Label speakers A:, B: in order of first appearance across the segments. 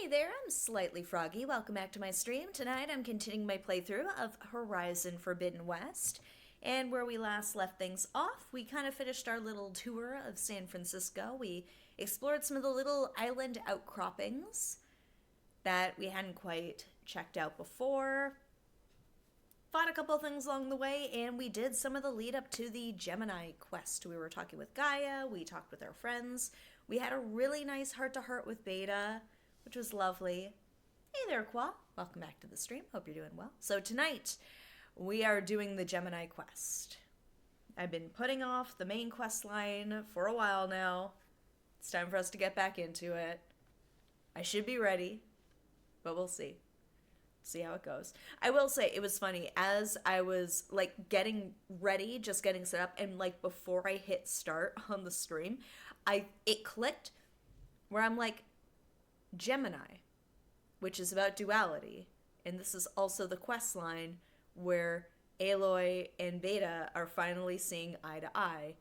A: Hey there, I'm Slightly Froggy. Welcome back to my stream. Tonight I'm continuing my playthrough of Horizon Forbidden West. And where we last left things off, we kind of finished our little tour of San Francisco. We explored some of the little island outcroppings that we hadn't quite checked out before. Fought a couple things along the way, and we did some of the lead up to the Gemini quest. We were talking with Gaia, we talked with our friends. We had a really nice heart to heart with Beta, which was lovely. Hey there, Qua. Welcome back to the stream. Hope you're doing well. So tonight, we are doing the Gemini quest. I've been putting off the main quest line for a while now. It's time for us to get back into it. I should be ready, but we'll see. See how it goes. I will say it was funny as I was like getting ready, just getting set up, and like before I hit start on the stream, it clicked where I'm like, Gemini, which is about duality. And this is also the quest line where Aloy and Beta are finally seeing eye to eye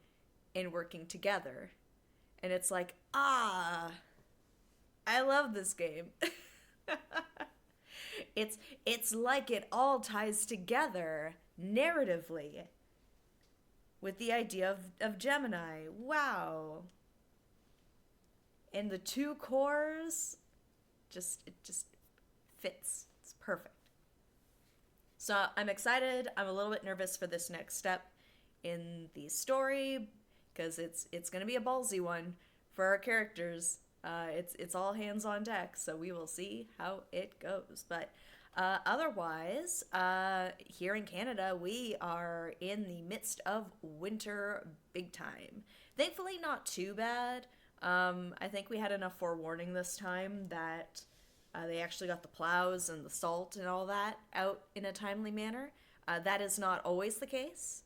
A: and working together. And it's like, I love this game. it's like it all ties together narratively with the idea of Gemini. Wow. And the two cores it just fits. It's perfect. So I'm excited. I'm a little bit nervous for this next step in the story because it's going to be a ballsy one for our characters. It's all hands on deck, so we will see how it goes. But otherwise, here in Canada, we are in the midst of winter big time. Thankfully, not too bad. I think we had enough forewarning this time that they actually got the plows and the salt and all that out in a timely manner. That is not always the case,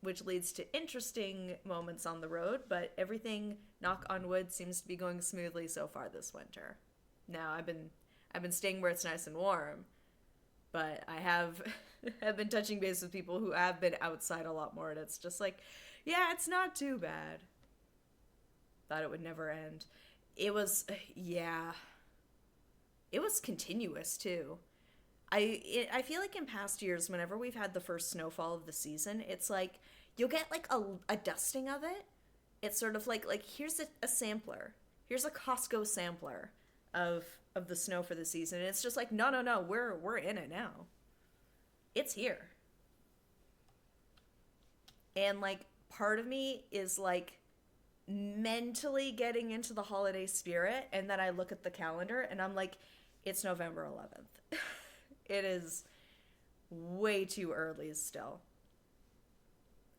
A: which leads to interesting moments on the road, but everything, knock on wood, seems to be going smoothly so far this winter. Now, I've been staying where it's nice and warm, but I have have been touching base with people who have been outside a lot more, and it's just like, yeah, it's not too bad. Thought it would never end. It was, yeah. It was continuous too. I feel like in past years, whenever we've had the first snowfall of the season, it's like you'll get like a dusting of it. It's sort of like here's a sampler. Here's a Costco sampler of the snow for the season. And it's just like no, we're in it now. It's here. And like part of me is like mentally getting into the holiday spirit, and then I look at the calendar and I'm like, it's November 11th. It is way too early still.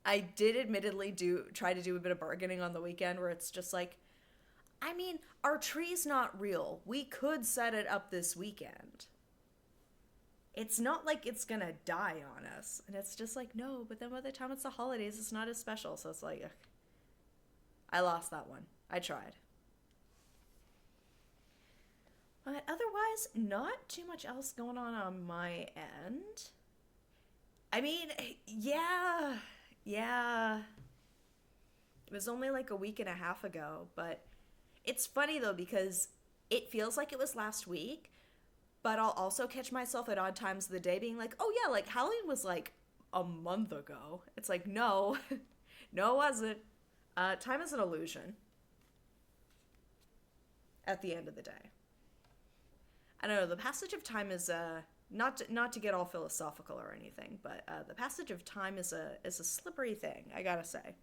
A: I did admittedly try to do a bit of bargaining on the weekend where it's just like, I mean, our tree's not real. We could set it up this weekend. It's not like it's gonna die on us. And it's just like, no, but then by the time it's the holidays, it's not as special. So it's like, ugh, I lost that one. I tried. But otherwise, not too much else going on my end. I mean, yeah. It was only like a week and a half ago, but it's funny though because it feels like it was last week, but I'll also catch myself at odd times of the day being like, oh yeah, like Halloween was like a month ago. It's like, no, no, it wasn't. Time is an illusion at the end of the day. I don't know. The passage of time is not to get all philosophical or anything, but the passage of time is a slippery thing. I gotta say.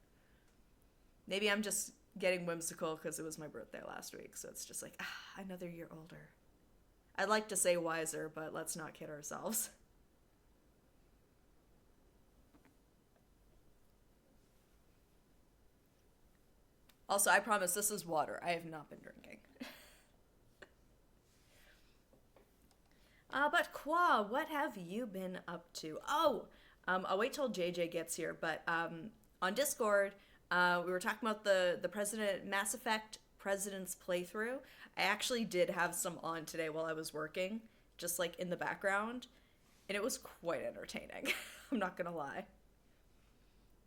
A: Maybe I'm just getting whimsical because it was my birthday last week, so it's just like another year older. I'd like to say wiser, but let's not kid ourselves. Also, I promise this is water. I have not been drinking. But Qua, what have you been up to? Oh, I'll wait till JJ gets here. But on Discord, we were talking about the President Mass Effect President's playthrough. I actually did have some on today while I was working, just like in the background, and it was quite entertaining. I'm not gonna lie.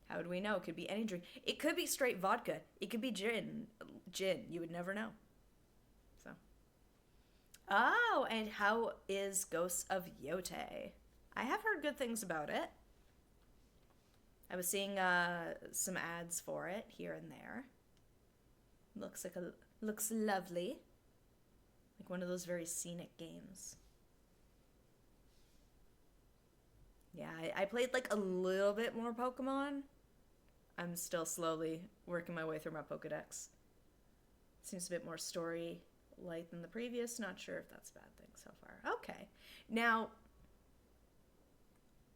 A: How would we know? It could be any drink. It could be straight vodka. It could be gin. Gin. You would never know. So Oh, and how is Ghosts of Yote? I have heard good things about it. I was seeing some ads for it here and there. Looks lovely, like one of those very scenic games. Yeah, I played like a little bit more Pokemon. I'm still slowly working my way through my Pokedex. Seems a bit more story light than the previous. Not sure if that's a bad thing so far. Okay. Now,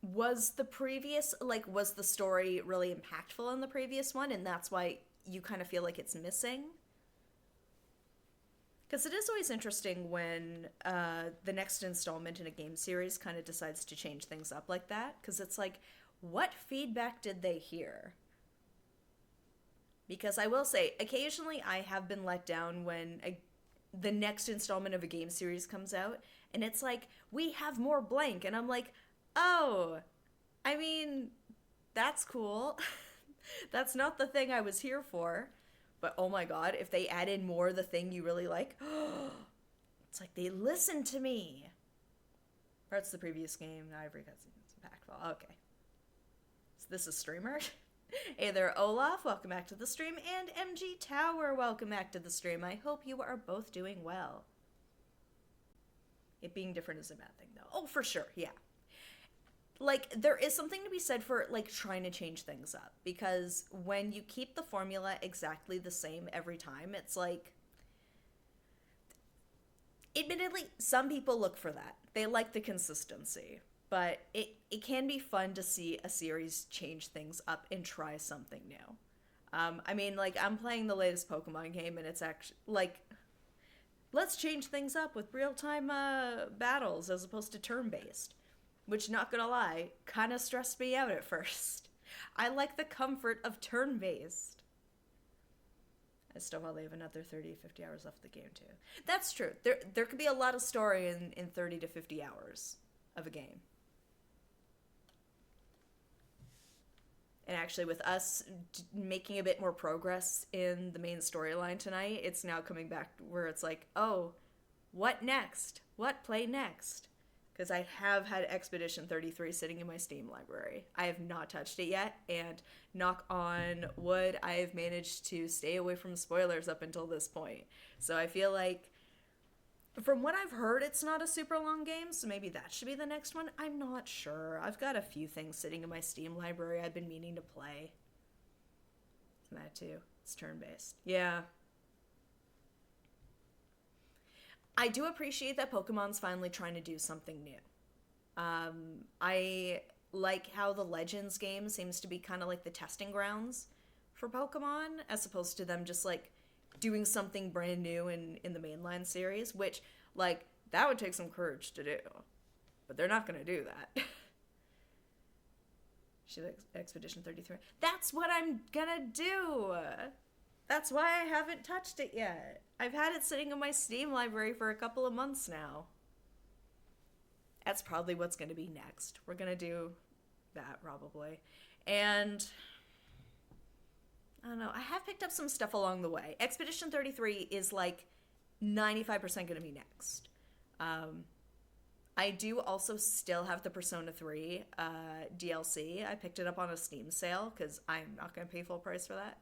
A: was the story really impactful in the previous one and that's why you kind of feel like it's missing? Because it is always interesting when the next installment in a game series kind of decides to change things up like that. Because it's like, what feedback did they hear? Because I will say, occasionally I have been let down when the next installment of a game series comes out, and it's like, we have more blank. And I'm like, oh, I mean, that's cool. That's not the thing I was here for. But oh my god, if they add in more the thing you really like, it's like they listened to me. Parts of the previous game, not every cutscene's impactful. Okay. So this is Streamer. Hey there, Olaf. Welcome back to the stream. And MG Tower, welcome back to the stream. I hope you are both doing well. It being different is a bad thing, though. Oh, for sure, yeah. Like, there is something to be said for, like, trying to change things up. Because when you keep the formula exactly the same every time, it's like... Admittedly, some people look for that. They like the consistency. But it can be fun to see a series change things up and try something new. I mean, like, I'm playing the latest Pokemon game, and it's actually, like... Let's change things up with real-time battles as opposed to turn-based. Which, not gonna lie, kind of stressed me out at first. I like the comfort of turn-based. I still probably have another 30 to 50 hours left of the game, too. That's true. There could be a lot of story in 30 to 50 hours of a game. And actually, with us making a bit more progress in the main storyline tonight, it's now coming back where it's like, oh, what next? What play next? Because I have had Expedition 33 sitting in my Steam library. I have not touched it yet, and knock on wood, I have managed to stay away from spoilers up until this point. So I feel like, from what I've heard, it's not a super long game, so maybe that should be the next one. I'm not sure. I've got a few things sitting in my Steam library I've been meaning to play. That too. It's turn-based. Yeah. I do appreciate that Pokemon's finally trying to do something new. I like how the Legends game seems to be kind of like the testing grounds for Pokemon, as opposed to them just, like, doing something brand new in the mainline series, which, like, that would take some courage to do. But they're not going to do that. She likes Expedition 33. That's what I'm gonna do! That's why I haven't touched it yet. I've had it sitting in my Steam library for a couple of months now. That's probably what's going to be next. We're going to do that, probably. And... I don't know. I have picked up some stuff along the way. Expedition 33 is, like, 95% going to be next. I do also still have the Persona 3 DLC. I picked it up on a Steam sale, because I'm not going to pay full price for that.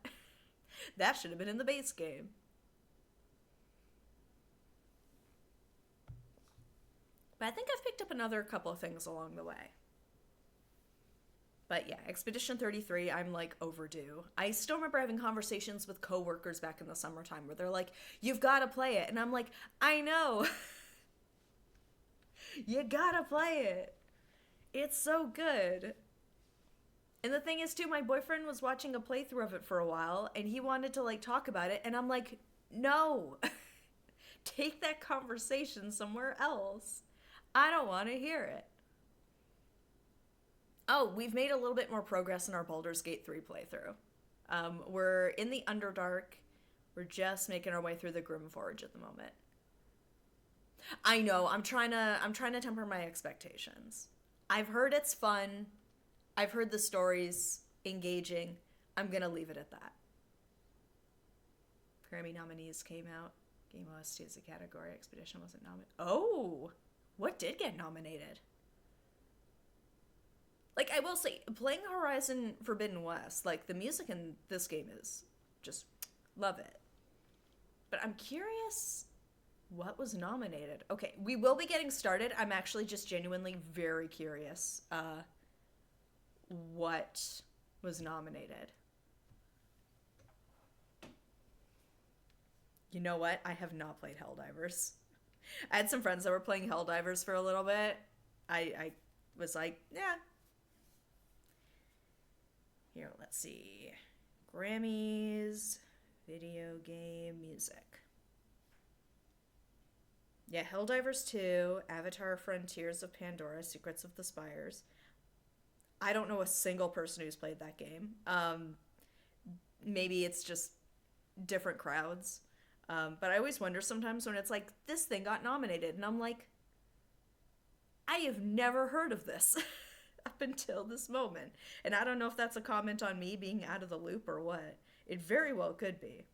A: That should have been in the base game. But I think I've picked up another couple of things along the way. But yeah, Expedition 33, I'm like overdue. I still remember having conversations with coworkers back in the summertime where they're like, you've got to play it. And I'm like, I know. You gotta play it. It's so good. And the thing is, too, my boyfriend was watching a playthrough of it for a while, and he wanted to, like, talk about it, and I'm like, no. Take that conversation somewhere else. I don't want to hear it. Oh, we've made a little bit more progress in our Baldur's Gate 3 playthrough. We're in the Underdark. We're just making our way through the Grimforge at the moment. I know, I'm trying to temper my expectations. I've heard it's fun. I've heard the story's engaging. I'm gonna leave it at that. Grammy nominees came out. Game OST is a category. Expedition wasn't nominated. Oh! What did get nominated? Like, I will say, playing Horizon Forbidden West, like, the music in this game is just love it. But I'm curious what was nominated. Okay, we will be getting started. I'm actually just genuinely very curious what was nominated. You know what? I have not played Helldivers. I had some friends that were playing Helldivers for a little bit. I was like, yeah. Here, let's see. Grammys, video game, music. Yeah, Helldivers 2, Avatar Frontiers of Pandora, Secrets of the Spires. I don't know a single person who's played that game. Maybe it's just different crowds. But I always wonder sometimes when it's like, this thing got nominated, and I'm like, I have never heard of this up until this moment. And I don't know if that's a comment on me being out of the loop or what. It very well could be.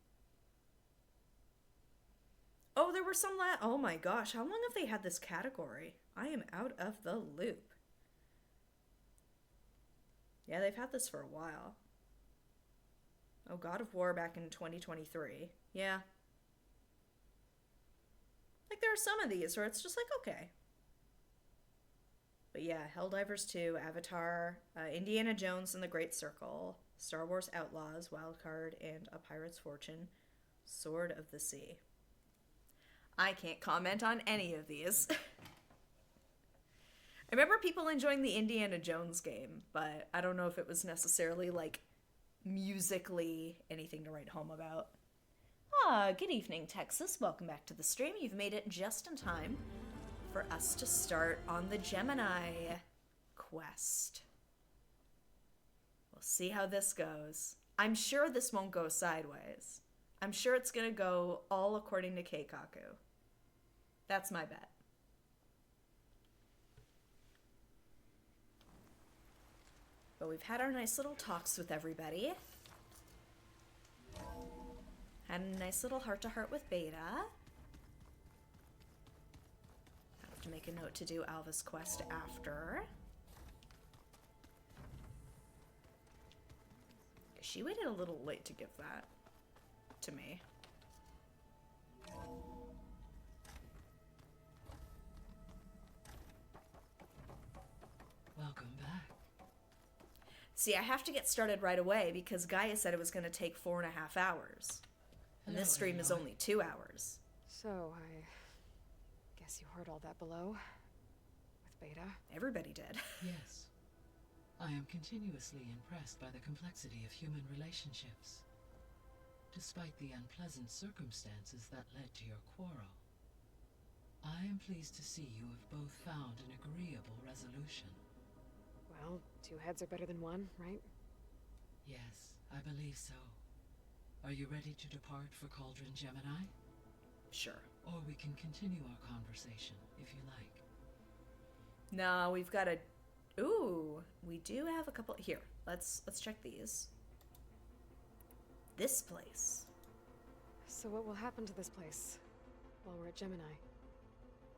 A: Oh, there were some oh my gosh, how long have they had this category? I am out of the loop. Yeah, they've had this for a while. Oh, God of War back in 2023. Yeah. Like, there are some of these where it's just like, okay. But yeah, Helldivers 2, Avatar, Indiana Jones and the Great Circle, Star Wars Outlaws, Wildcard, and A Pirate's Fortune, Sword of the Sea. I can't comment on any of these. I remember people enjoying the Indiana Jones game, but I don't know if it was necessarily, like, musically anything to write home about. Good evening, Texas. Welcome back to the stream. You've made it just in time for us to start on the Gemini quest. We'll see how this goes. I'm sure this won't go sideways. I'm sure it's gonna go all according to Keikaku. That's my bet. But we've had our nice little talks with everybody. Had a nice little heart-to-heart with Beta. Have to make a note to do Alva's quest after. She waited a little late to give that to me.
B: Welcome back.
A: See, I have to get started right away because Gaia said it was going to take 4.5 hours. And this stream is only 2 hours.
C: So, I guess you heard all that below? With Beta?
A: Everybody did.
B: Yes. I am continuously impressed by the complexity of human relationships. Despite the unpleasant circumstances that led to your quarrel, I am pleased to see you have both found an agreeable resolution.
C: Well, 2 heads are better than 1, right?
B: Yes, I believe so. Are you ready to depart for Cauldron Gemini?
A: Sure.
B: Or we can continue our conversation, if you like.
A: No, we've got a... Ooh, we do have a couple... Here, let's check these. This place.
C: So what will happen to this place while we're at Gemini?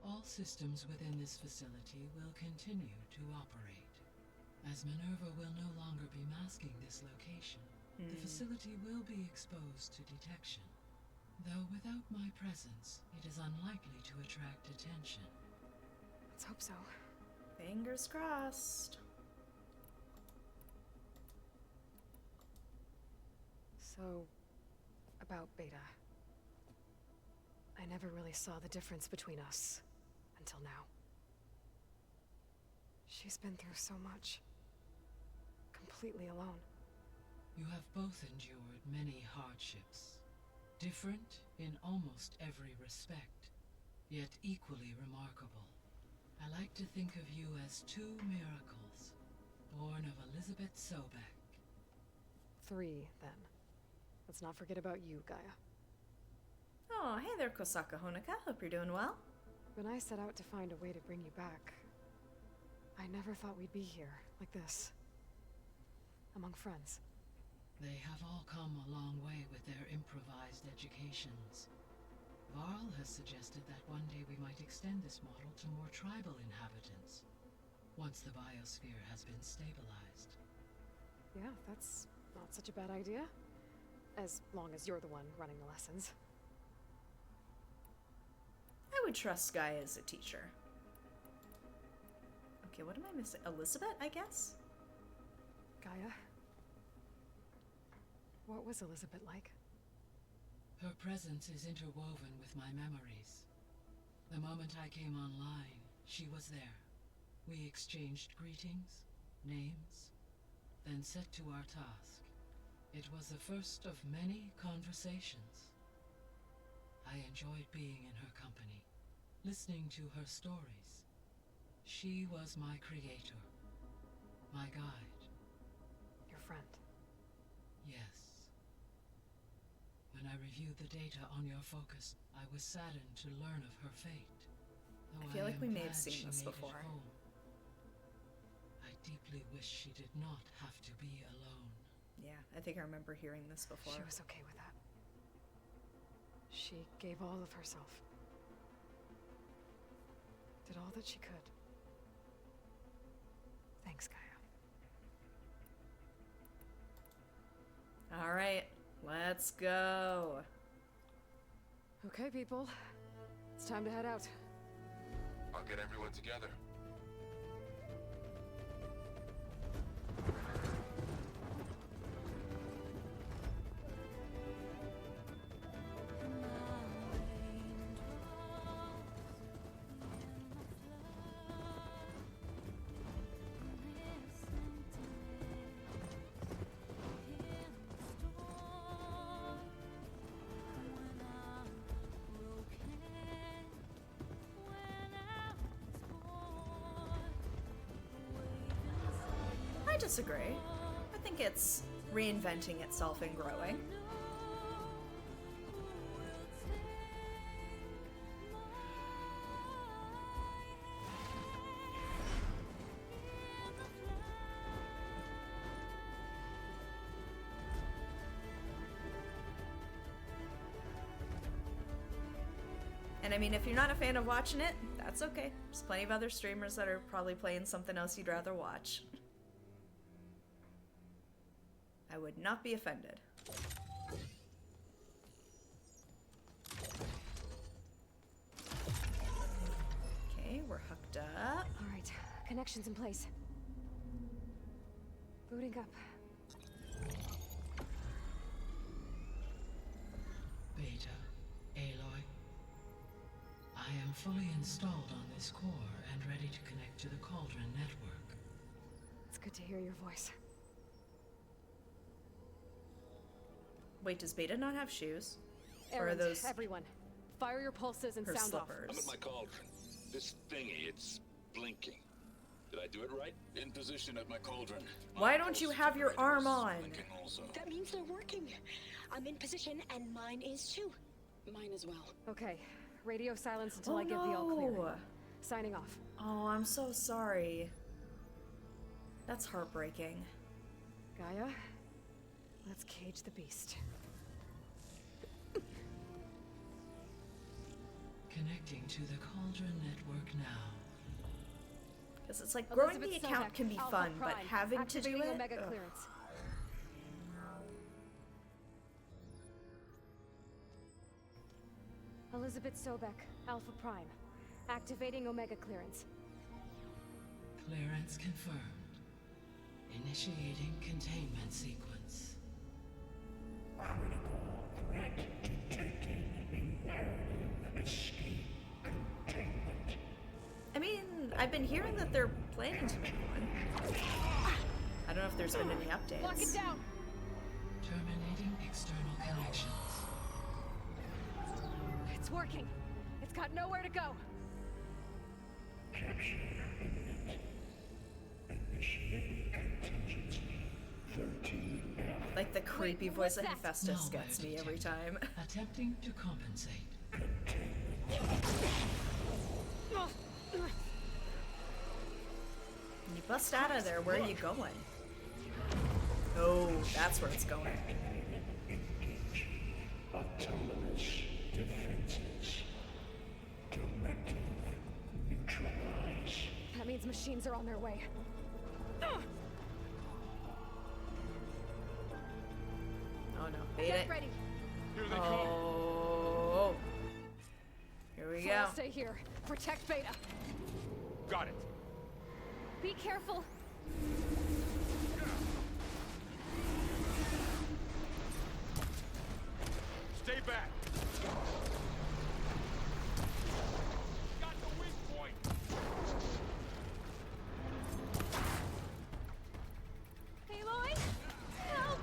B: All systems within this facility will continue to operate. As Minerva will no longer be masking this location, the facility will be exposed to detection. Though without my presence, it is unlikely to attract attention.
C: Let's hope so.
A: Fingers crossed.
C: So, about Beta. I never really saw the difference between us until now. She's been through so much. Completely alone.
B: You have both endured many hardships. Different in almost every respect, yet equally remarkable. I like to think of you as 2 miracles, born of Elizabeth Sobek.
C: 3, then. Let's not forget about you, Gaia.
A: Oh, hey there, Kosaka Honoka. Hope you're doing well.
C: When I set out to find a way to bring you back, I never thought we'd be here, like this. Among friends.
B: They have all come a long way with their improvised educations. Varl has suggested that one day we might extend this model to more tribal inhabitants, once the biosphere has been stabilized.
C: Yeah, that's not such a bad idea. As long as you're the one running the lessons.
A: I would trust Gaia as a teacher. Okay, what am I missing? Elizabeth, I guess?
C: Gaia? What was Elizabeth like?
B: Her presence is interwoven with my memories. The moment I came online, she was there. We exchanged greetings, names, then set to our task. It was the first of many conversations. I enjoyed being in her company, listening to her stories. She was my creator, my guide.
C: Your friend.
B: Yes. When I reviewed the data on your focus, I was saddened to learn of her fate. Though
A: I feel like
B: am
A: we may have
B: glad
A: seen
B: she
A: this
B: made it
A: before.
B: home. I deeply wish she did not have to be alone.
A: Yeah, I think I remember hearing this before.
C: She was okay with that. She gave all of herself. Did all that she could. Thanks, Gaia.
A: All right, let's go.
C: Okay, people. It's time to head out.
D: I'll get everyone together.
A: I disagree. I think it's reinventing itself and growing. And I mean, if you're not a fan of watching it, that's okay. There's plenty of other streamers that are probably playing something else you'd rather watch. I would not be offended. Okay, we're hooked up.
C: All right, connections in place. Booting up.
B: Beta, Aloy. I am fully installed on this core and ready to connect to the Cauldron network.
C: It's good to hear your voice.
A: Wait, does Beta not have shoes? Or are
C: Erend,
A: those
C: everyone. Fire your pulses and
A: her
C: sound off.
A: slippers?
D: I'm at my cauldron. This thingy, it's blinking. Did I do it right? In position at my cauldron.
A: Why don't you have your arm on?
D: Blinking also.
E: That means they're working. I'm in position, and mine is too. Mine as well.
C: Okay, radio silence until
A: Oh,
C: I give the all clear.
A: no.
C: Signing off.
A: Oh, I'm so sorry. That's heartbreaking.
C: Gaia, let's cage the beast.
B: Connecting to the Cauldron network now.
A: Because it's like growing the
C: Elizabeth
A: account
C: Sobek,
A: can be
C: Alpha
A: fun, but
C: Prime,
A: having to do
C: activating
A: it.
C: Omega
A: Ugh.
C: clearance. Elizabeth Sobek, Alpha Prime. Activating Omega clearance.
B: Clearance confirmed. Initiating containment sequence.
A: I mean, I've been hearing that they're planning to make one. I don't know if there's been any updates.
C: Lock it down!
B: Terminating external connections.
C: It's working. It's got nowhere to go.
A: Like the creepy
C: Wait,
A: voice
C: what's
A: of
C: that?
A: Hephaestus
B: Malware
A: gets me every
B: detected.
A: time.
B: Attempting to compensate.
A: You bust out of there, where are you going? Oh, that's where it's going.
F: Autonomous defenses.
C: Blaine's machines are on their way.
A: Oh no, Beta.
C: Get ready.
F: Here they come.
A: Oh. Here we go.
C: I'll stay here. Protect Beta.
F: Got it.
C: Be careful.
F: Stay back. Got the weak point.
C: Aloy! Help!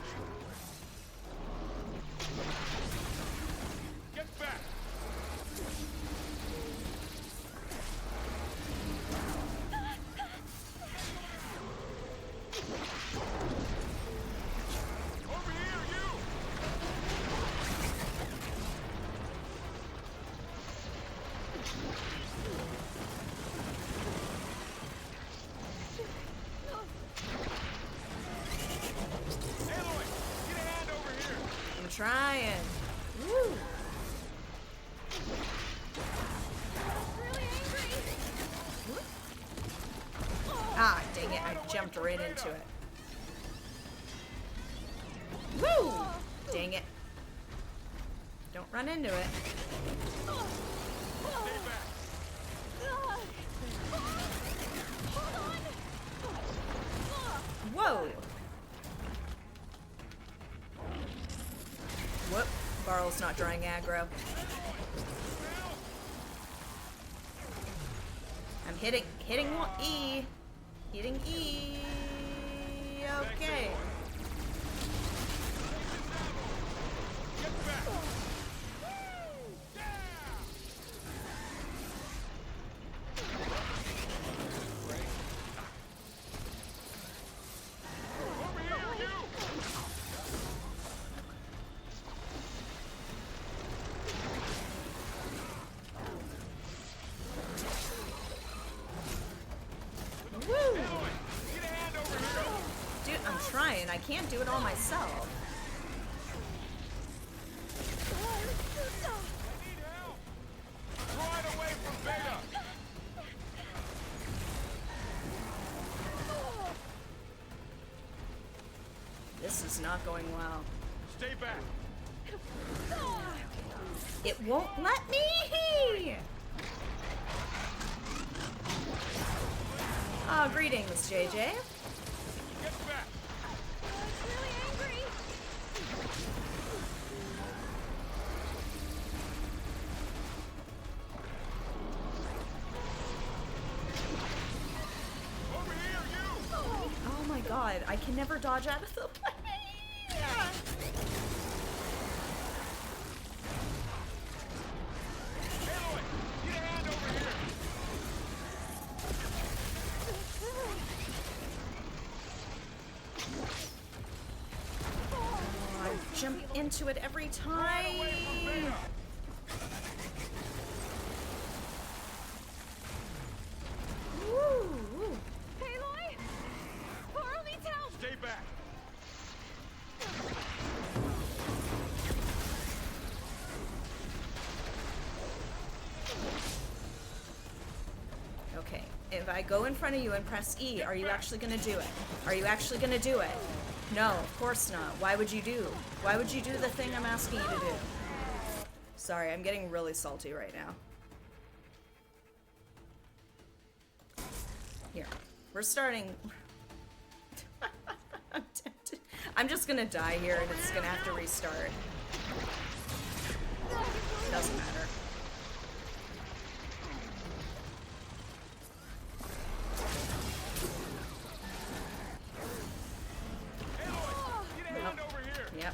F: Get back. Over here, you. Aloy, get a hand over here.
A: I'm trying. Woo.
C: Really angry!
A: Ah, dang it. I jumped right into it. Woo! Dang it. Don't run into it.
F: Stay back.
A: Whoa! Whoop. Varl's not drawing aggro. I'm hitting E. Hitting E. Okay.
F: Get back. Over here, you.
A: Woo!
F: Aloy, get a hand over here.
A: Dude, I'm trying. I can't do it all myself.
F: I need help. Draw it away from Beta.
A: This is not going well.
F: Stay back.
A: It won't let me! Ah, greetings, JJ.
F: Get back.
C: Really angry!
F: Over here, you.
A: Oh my god, I can never dodge out of the way.
F: Aloy, get a hand over here.
A: I jump into it every time.
F: Away from Beta.
A: Woo, woo.
C: Aloy! Varl needs help!
F: Stay back.
A: Okay, if I go in front of you and press E, are you actually gonna do it? Are you actually gonna do it? No, of course not. Why would you do? Why would you do the thing I'm asking you to do? Sorry, I'm getting really salty right now. Here, we're starting. I'm tempted. I'm just gonna die here and it's gonna have to restart. Doesn't matter.
F: Aloy, get a hand over here.
A: Yep.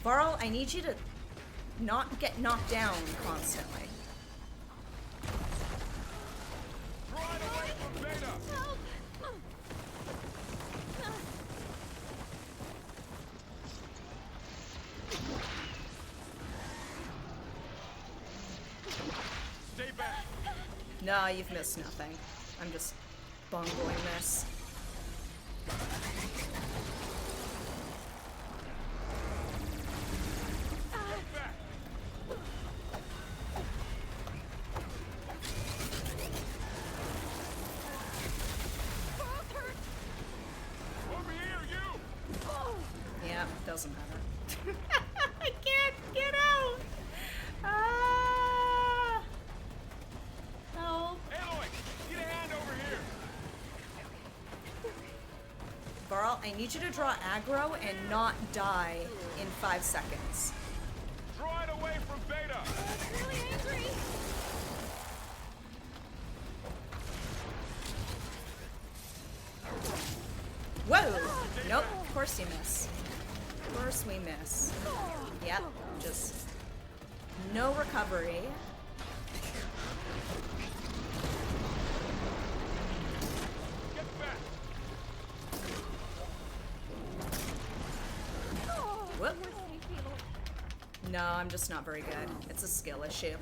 A: Varl, I need you to not get knocked down constantly.
F: Draw it away from Beta.
C: Help!
F: Stay back.
A: No, you've missed nothing. I'm just bungling this.
F: Get back.
A: doesn't matter. I can't get out! Ah! Help.
F: Aloy, get a hand over here.
A: Varl, I need you to draw aggro and not die in 5 seconds.
F: Draw it away from Beta.
E: Really angry.
A: Whoa! Nope, of course you miss. Of course we miss. Yep, just no recovery.
F: Get back.
A: Whoop. No, I'm just not very good. It's a skill issue.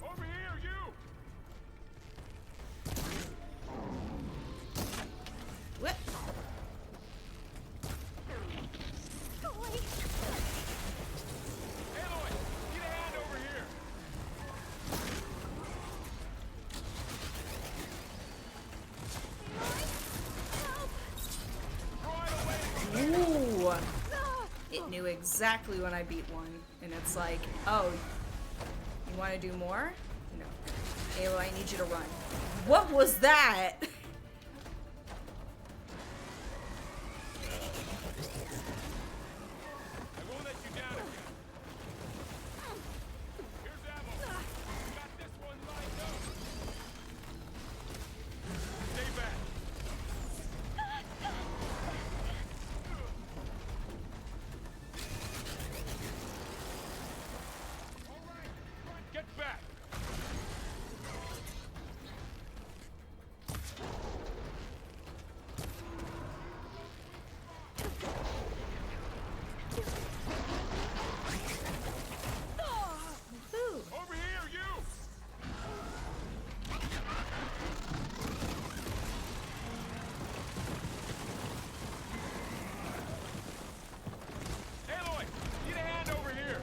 F: Over here, you.
A: Whoop.
F: Aloy, get a hand over here. Draw it away from
A: Ooh. It knew exactly when I beat one. And it's like, oh, you want to do more? No. Aloy, I need you to run. What was that?
F: I won't let you down again. Here's ammo. Got this one lined up. Stay back. All right, get back.
A: Ooh.
F: Over here, you. Aloy, get a hand over here.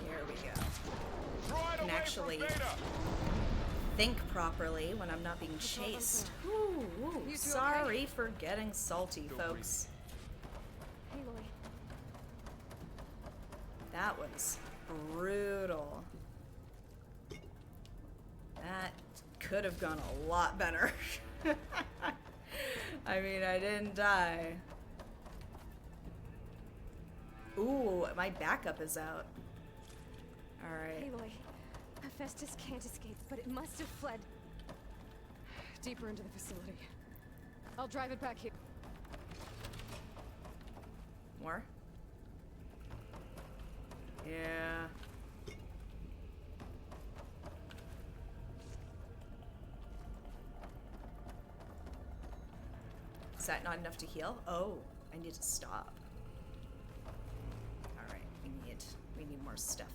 A: Here we go.
F: Draw it
A: Can
F: away
A: actually-
F: from Beta.
A: Think properly when I'm not being chased. Ooh,
C: You two
A: sorry for getting salty, folks.
C: Aloy.
A: That was brutal. That could have gone a lot better. I mean, I didn't die. Ooh, my backup is out. Alright.
C: Aloy. Hephaestus can't escape, but it must have fled. Deeper into the facility. I'll drive it back here.
A: More? Yeah. Is that not enough to heal? Oh, I need to stop. Alright, we need more stuff.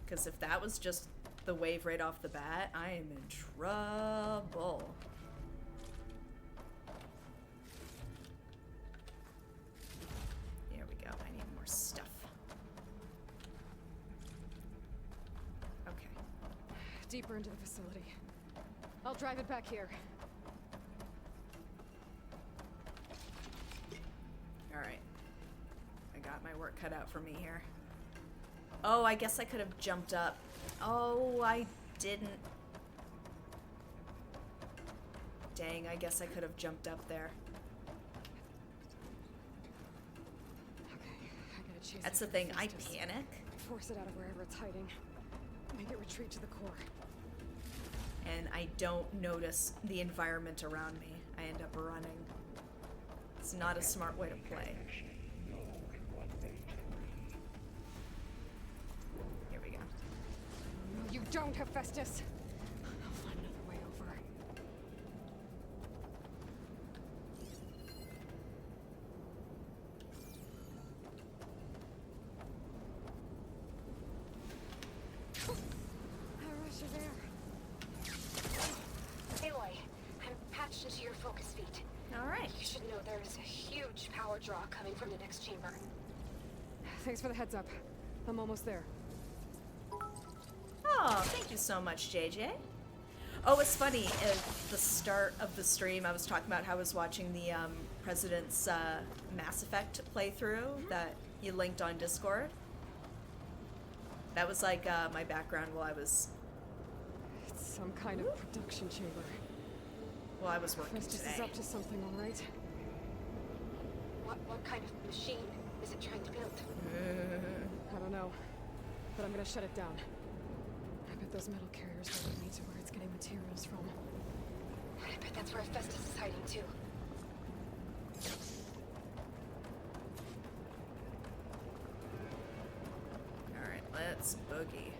A: Because if that was just the wave right off the bat, I am in trouble. There we go. I need more stuff. Okay.
C: Deeper into the facility. I'll drive it back here.
A: Alright. I got my work cut out for me here. Oh, I guess I could have jumped up. Oh, I didn't. Dang, I guess I could have jumped up there.
C: Okay, I gotta chase
A: That's the
C: after
A: thing, I
C: Hephaestus.
A: panic,
C: Force it out of wherever it's hiding. Make it retreat to the core.
A: and I don't notice the environment around me. I end up running. It's not a smart way to play. Here we go.
C: No, you don't, Hephaestus. I'll find another way over. How rush you there?
E: Aloy, I'm patched into your focus feed.
A: Alright.
E: You should know there is a huge power draw coming from the next chamber.
C: Thanks for the heads up. I'm almost there.
A: Oh, thank you so much, JJ. Oh, it's funny. At the start of the stream, I was talking about how I was watching the President's Mass Effect playthrough that you linked on Discord. That was like my background while I was
C: It's some kind of production chamber.
A: working
C: Festus
A: today.
C: is up to something, all right?
E: What kind of machine is it trying to build?
C: I don't know, but I'm gonna shut it down. I bet those metal carriers will lead me to where it's getting materials from.
E: I bet that's where Festus is hiding too.
A: All right, let's boogie.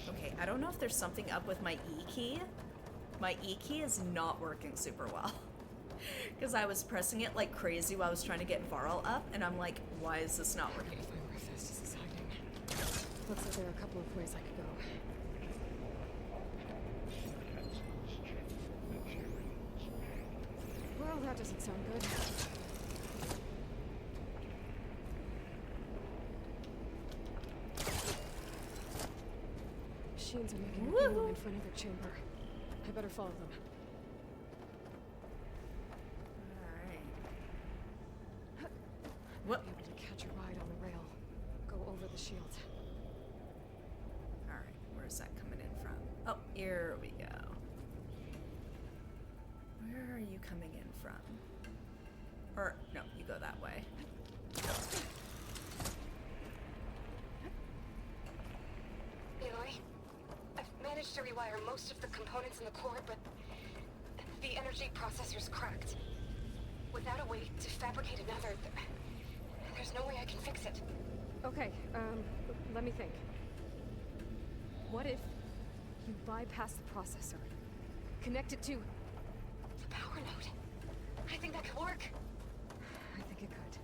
A: Okay, I don't know if there's something up with my E key. My E key is not working super well. Because I was pressing it like crazy while I was trying to get Varl up, and I'm like, why is this not working?
C: Find where Festus is hiding. Looks like there are a couple of ways I could go. Well, that doesn't sound good. Machines are making a beeline for another chamber. I better follow them.
A: Alright. What?
C: Be able to catch a ride on the rail. Go over the shield.
A: Alright, where's that coming in from? Oh, here we go. Where are you coming in from? Or, no, you go that way.
E: Aloy, I've managed to rewire most of the components in the core, but the energy processor's cracked. Without a way to fabricate another, there's no way I can fix it.
C: Okay, let me think. What if you bypass the processor? Connect it to...
E: The power node. I think that could work.
C: I think it could.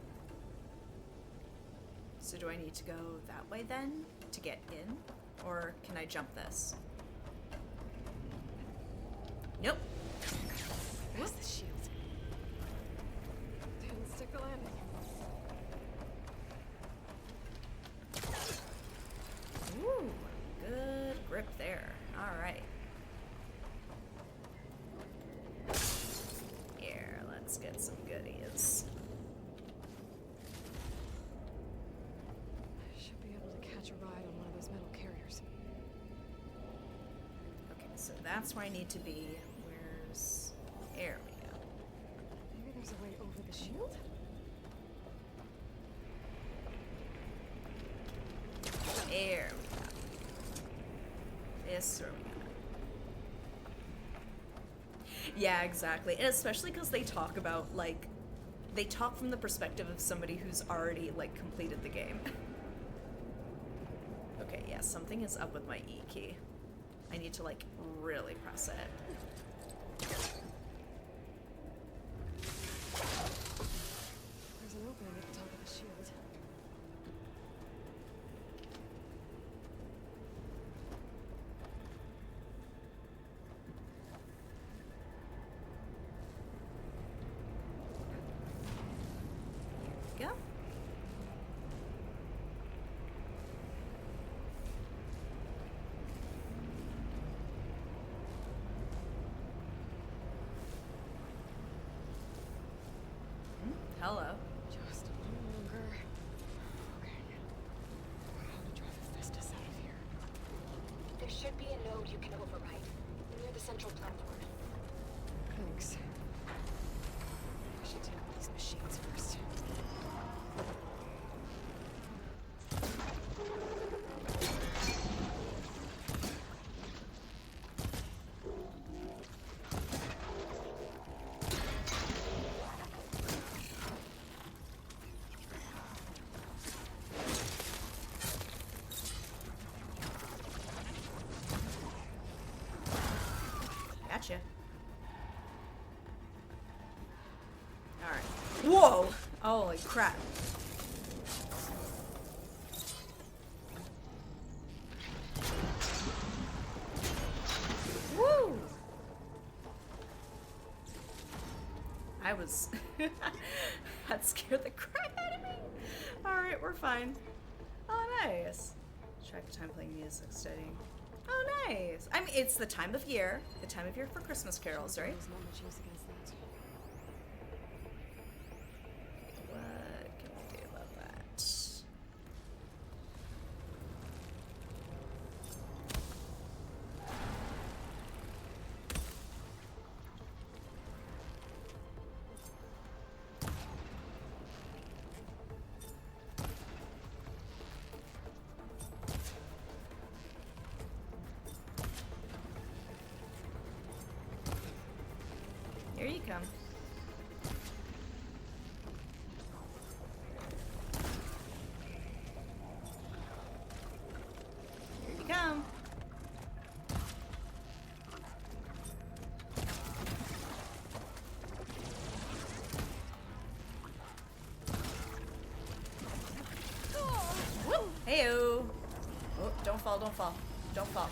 A: So do I need to go that way then to get in? Or can I jump this? Nope.
C: Where's the shield? Didn't stick the landing.
A: Ooh, good grip there. Alright. Here, let's get some goodies.
C: Should be able to catch a ride on one of those metal carriers.
A: Okay, so that's where I need to be. Where's... There we go.
C: Maybe there's a way over the shield?
A: There we go. This where we go. Yeah, exactly. And especially because they talk about, like, they talk from the perspective of somebody who's already, like, completed the game. Okay, yeah, something is up with my E key. I need to, like, really press it.
C: There's an opening at the top of the shield.
A: Go. Hello.
C: Just a little longer. Okay. How to drive Festus out of here.
E: There should be a node you can override near the central platform.
C: Thanks. I should deal with these machines first.
A: Gotcha. Alright. Whoa! Holy crap. Woo! I I was... that scared the crap out of me. Alright, we're fine. Oh, nice. Track the time playing music, studying. Oh, nice. I mean, it's the time of year. The time of year for Christmas carols, right?
C: There's not much use against that.
A: What can we do about that? Here you come. Here you come. Whoop! Heyo! Oh, don't fall, don't fall. Don't fall.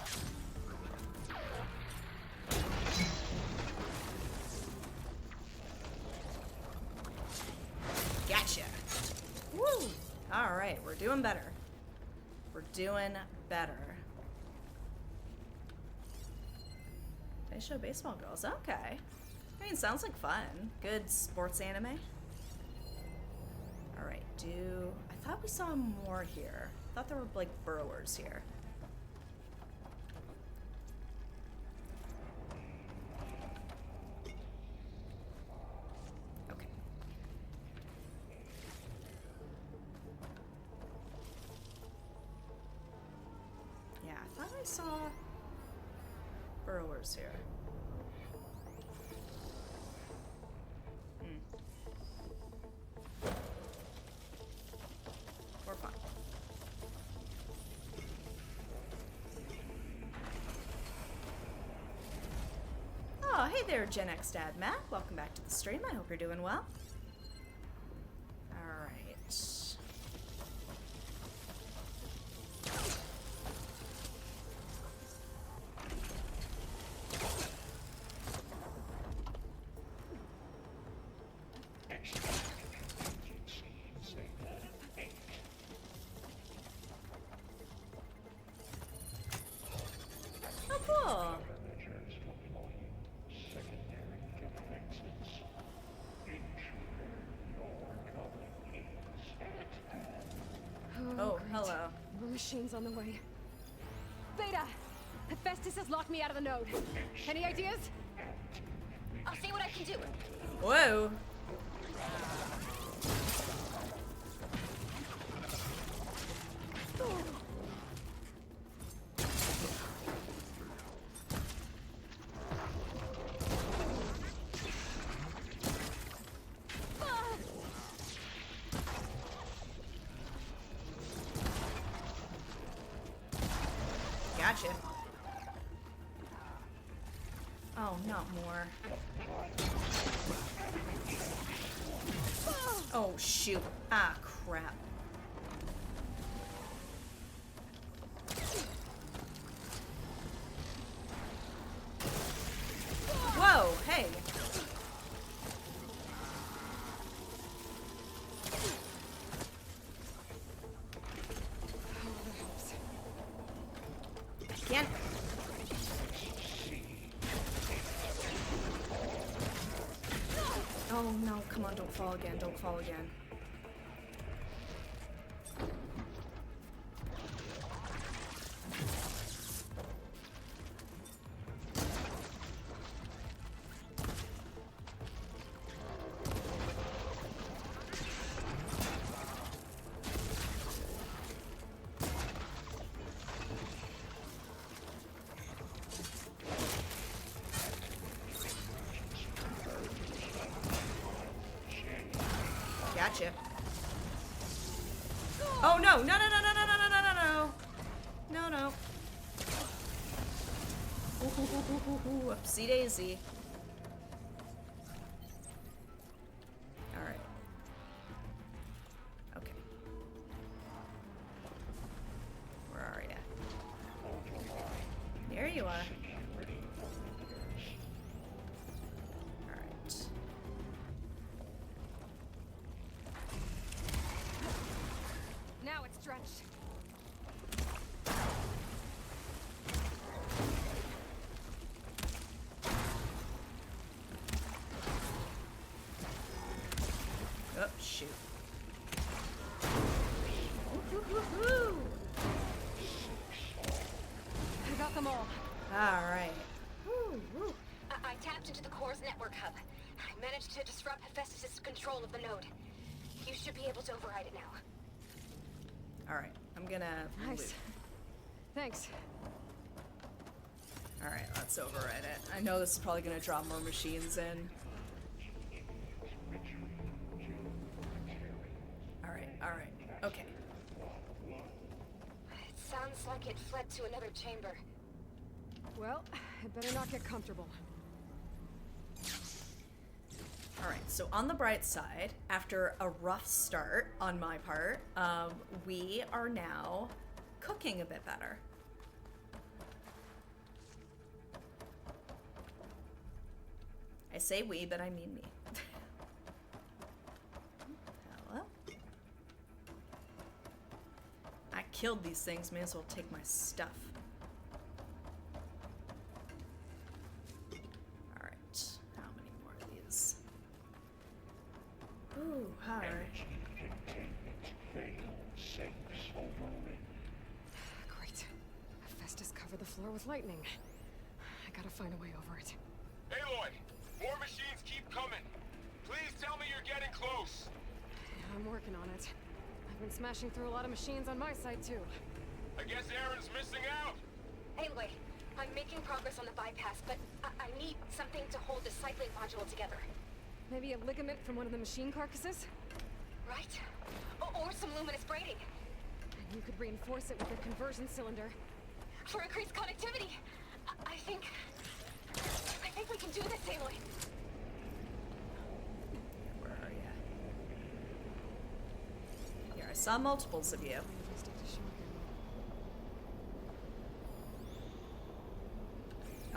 A: Gotcha. Woo! Alright, we're doing better. We're doing better. They show baseball girls. Okay. I mean, sounds like fun. Good sports anime. Alright, I thought we saw more here. I thought there were, like, burrowers here. Okay. Yeah, I thought I saw burrowers here. We're fine. Oh, hey there, Gen X Dad Matt. Welcome back to the stream. I hope you're doing well. Alright. Oh, cool. Oh,
C: great.
A: hello.
C: More machines on the way. Beta! Hephaestus has locked me out of the node. Any ideas?
E: I'll see what I can do.
A: Whoa. Gotcha. Oh, not more. Oh, shoot. Ah, crap. Whoa, hey. Can't. Oh no, come on, don't fall again, don't fall again. Gotcha. Oh no, no, no, no, no, no, no, no, no, no. No, no. Whoopsie daisy. Alright. Okay. Where are ya? There you are. Alright. shoot. Woo-hoo-hoo-hoo.
C: I got them all.
A: All right. Woo, woo.
E: I tapped into the core's network hub. I managed to disrupt Hephaestus' control of the node. You should be able to override it now.
A: All right, I'm gonna
C: Nice.
A: loot.
C: Thanks.
A: All right, let's override it. I know this is probably gonna draw more machines in. All right, okay.
E: It sounds like it fled to another chamber.
C: Well, I better not get comfortable.
A: All right, so on the bright side, after a rough start on my part, we are now cooking a bit better. I say we, but I mean me. Hello? I killed these things, may as well take my stuff. Alright, how many more of these? Ooh, alright.
C: Great. Hephaestus covered the floor with lightning. I gotta find a way over it.
F: Aloy, more machines keep coming. Please tell me you're getting close.
C: Yeah, I'm working on it. I've been smashing through a lot of machines on my side, too.
F: I guess Aaron's missing out.
E: Anyway, I'm making progress on the bypass, but I need something to hold the cycling module together.
C: Maybe a ligament from one of the machine carcasses?
E: Right? Or some luminous braiding.
C: And you could reinforce it with a conversion cylinder.
E: For increased connectivity. I think we can do this, Aloy.
A: Where are ya? Here, I saw multiples of you.
C: Just take the shotgun.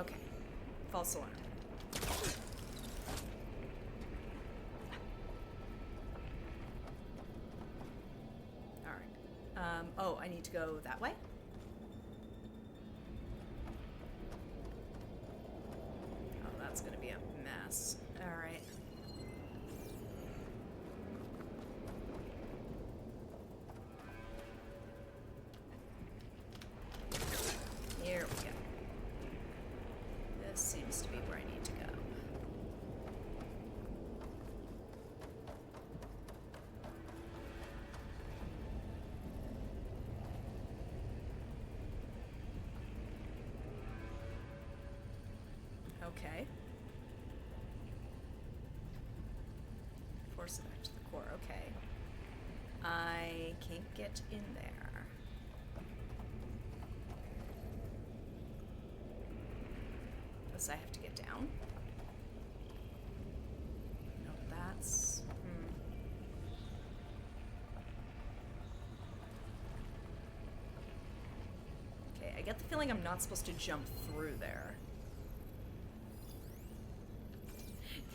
A: Okay. False alarm. Alright. Oh, I need to go that way? Oh, that's gonna be a mess. Alright. Here we go. This seems to be where I need to go. Okay. Force it back to the core, okay. I can't get in there. Unless I have to get down. No, that's... Okay, I get the feeling I'm not supposed to jump through there.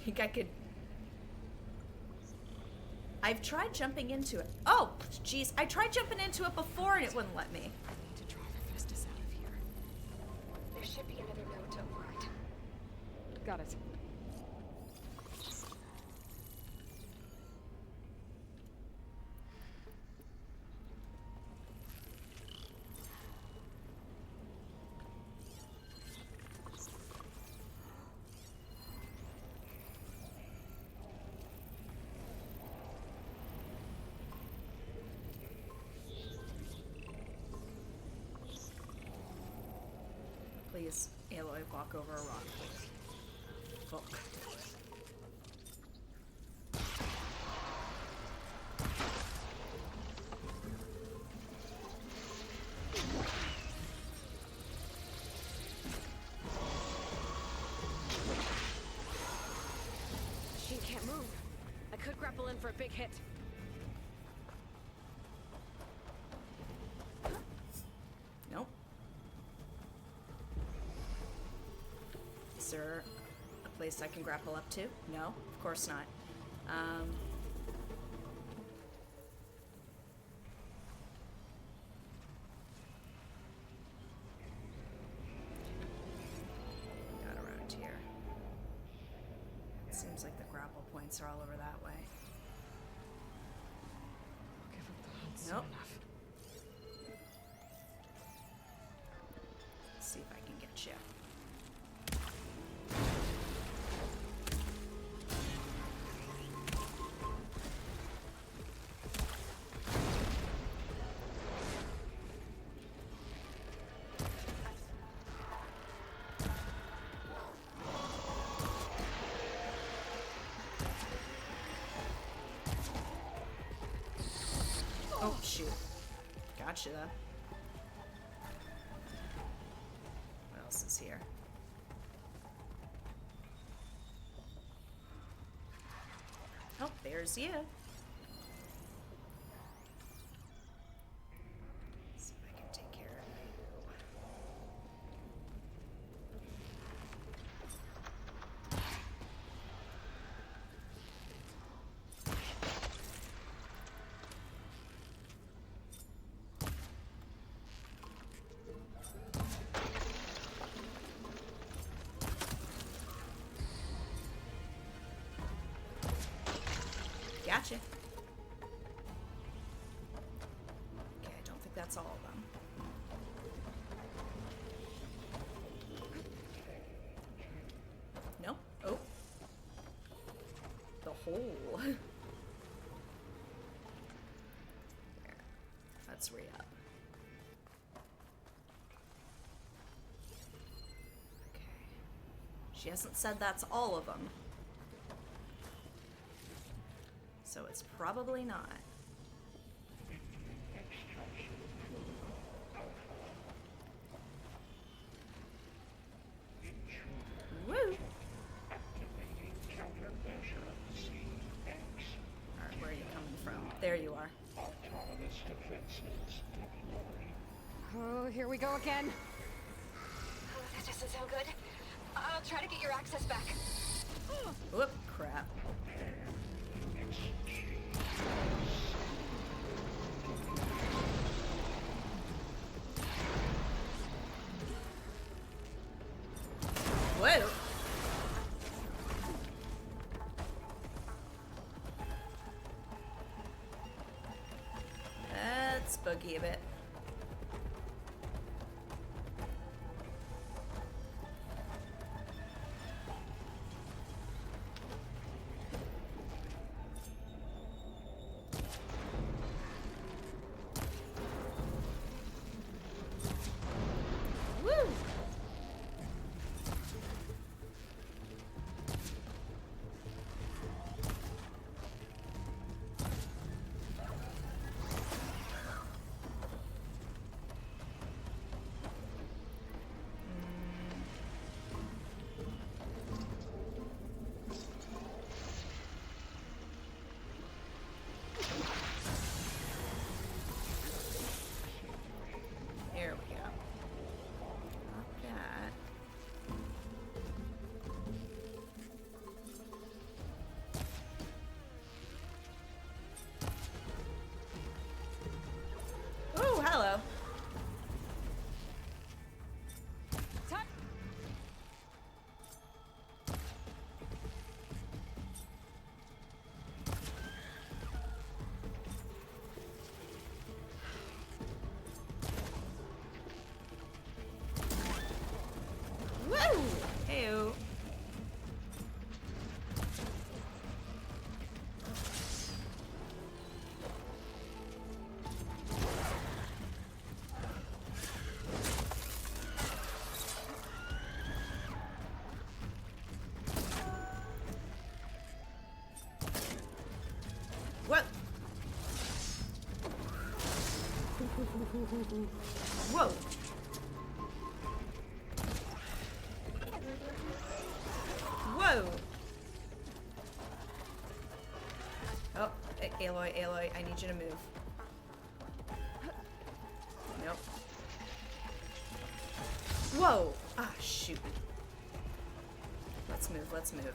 A: Think I could... I've tried jumping into it. Oh, jeez. I tried jumping into it before and it wouldn't let me.
C: I need to drive Hephaestus out of here.
E: There should be another node to override.
C: Got it.
A: Please, Aloy, walk over a rock. Fuck.
C: Machine can't move. I could grapple in for a big hit.
A: Nope. Is there a place I can grapple up to? No, of course not. Got around here. It seems like the grapple points are all over that way.
C: soon
A: Nope.
C: enough.
A: Let's see if I can get you. Oh, shoot. Gotcha. What else is here? Oh, there's you. See if I can take care of you. Gotcha. Okay, I don't think that's all of them. No? Oh. The hole. There. Let's re-up. Okay. She hasn't said that's all of them. So it's probably not. Woo! Alright, where are you coming from? There you are.
C: Oh, here we go again.
E: Oh, that doesn't sound good. I'll try to get your access back.
A: Whoop, crap. Whoa! That's buggy a bit. Woo! There we go. Not that. Oh, hello. Woo! Ew. What? Whoa. Whoa! Oh, Aloy, Aloy, I need you to move. Nope. Whoa! Ah, shoot. Let's move, let's move.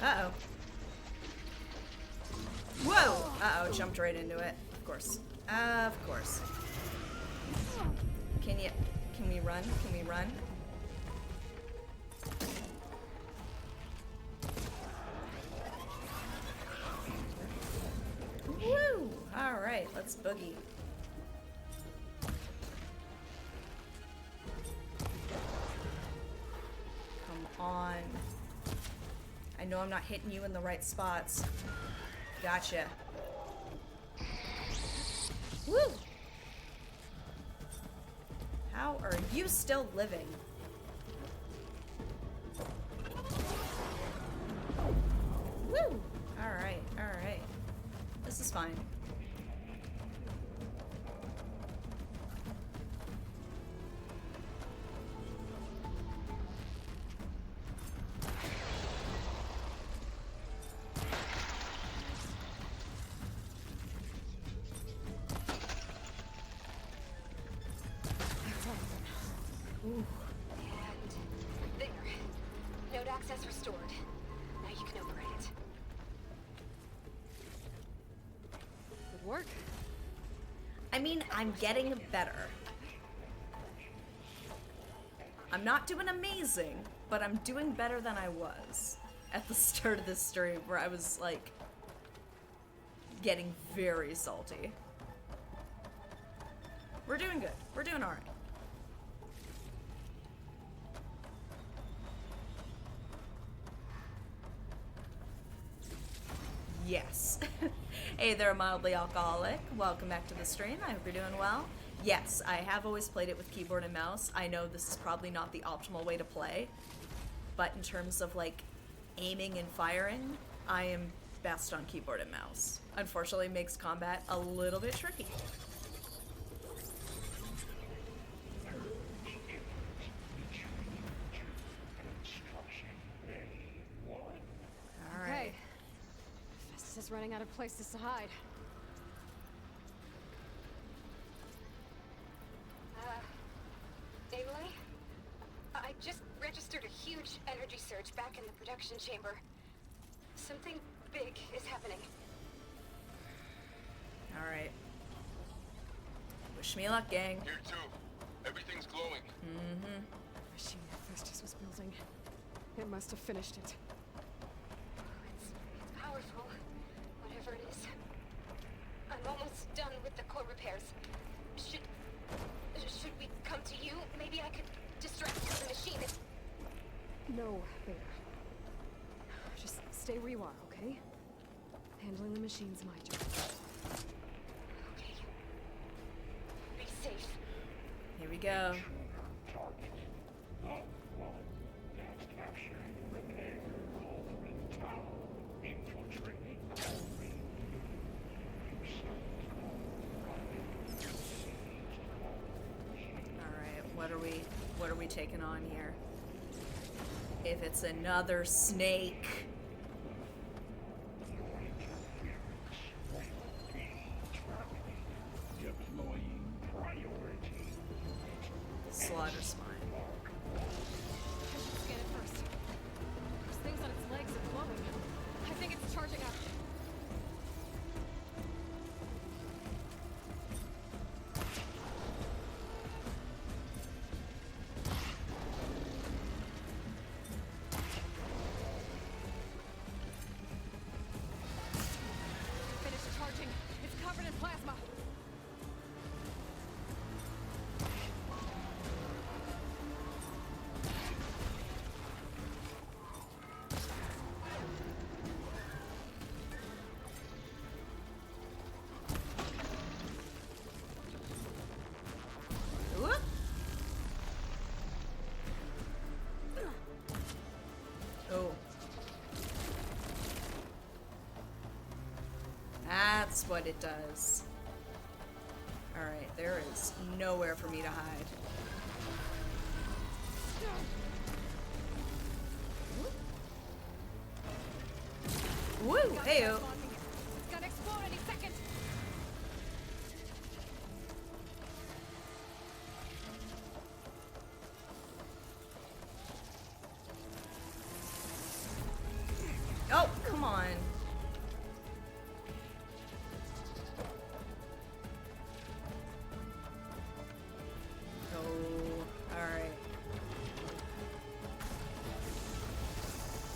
A: Uh-oh. Whoa! Uh-oh, jumped right into it. Of course. Of course. Can we run? Can we run? Woo! Alright, let's boogie. Come on. I know I'm not hitting you in the right spots. Gotcha. Woo! How are you still living? Woo! Alright, alright. This is fine. Ooh.
E: And there. Node access restored. Now you can operate it.
C: Good work.
A: I mean, I'm getting better. I'm not doing amazing, but I'm doing better than I was at the start of this stream, where I was, like, getting very salty. We're doing good. We're doing alright. Yes. Hey there, mildly alcoholic. Welcome back to the stream. I hope you're doing well. Yes, I have always played it with keyboard and mouse. I know this is probably not the optimal way to play, but in terms of, like, aiming and firing, I am best on keyboard and mouse. Unfortunately, it makes combat a little bit tricky. Alright.
C: Okay. Festus is running out of places to hide.
E: Aloy? I just registered a huge energy surge back in the production chamber. Something big is happening.
A: Alright. Wish me luck, gang.
F: Here too. Everything's glowing.
A: Mm-hmm.
C: The machine that Festus was building. It must have finished it.
E: It's powerful, whatever it is. I'm almost done with the core repairs. Should we come to you? Maybe I could distract the machine.
C: No, Beta. Just stay where you are, okay? Handling the machine's my job.
E: Okay. Be safe.
A: Here we go. Alright, what are we taking on here? If it's another snake. Slaughter spine.
C: Scan it first. There's things on its legs are glowing. I think it's charging up. Finished charging. It's covered in plasma.
A: Whoop. Oh. That's what it does. Alright, there is nowhere for me to hide. Woo! Heyo!
C: It's gonna explode any second.
A: Oh, come on. Oh, alright.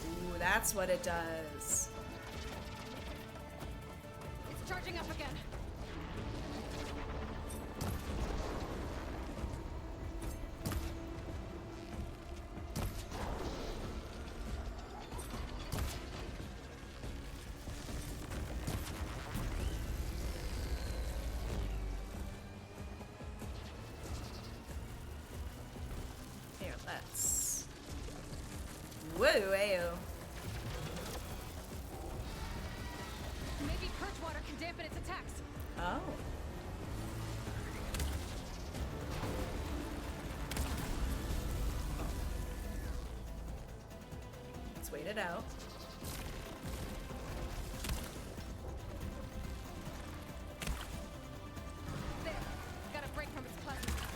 A: Ooh, that's what it does.
C: It's charging up again.
A: Here, let's... Woo, ayo.
C: Maybe purge water can dampen its attacks.
A: Oh. Let's wait it out.
C: There. Got a break from its plasma attacks.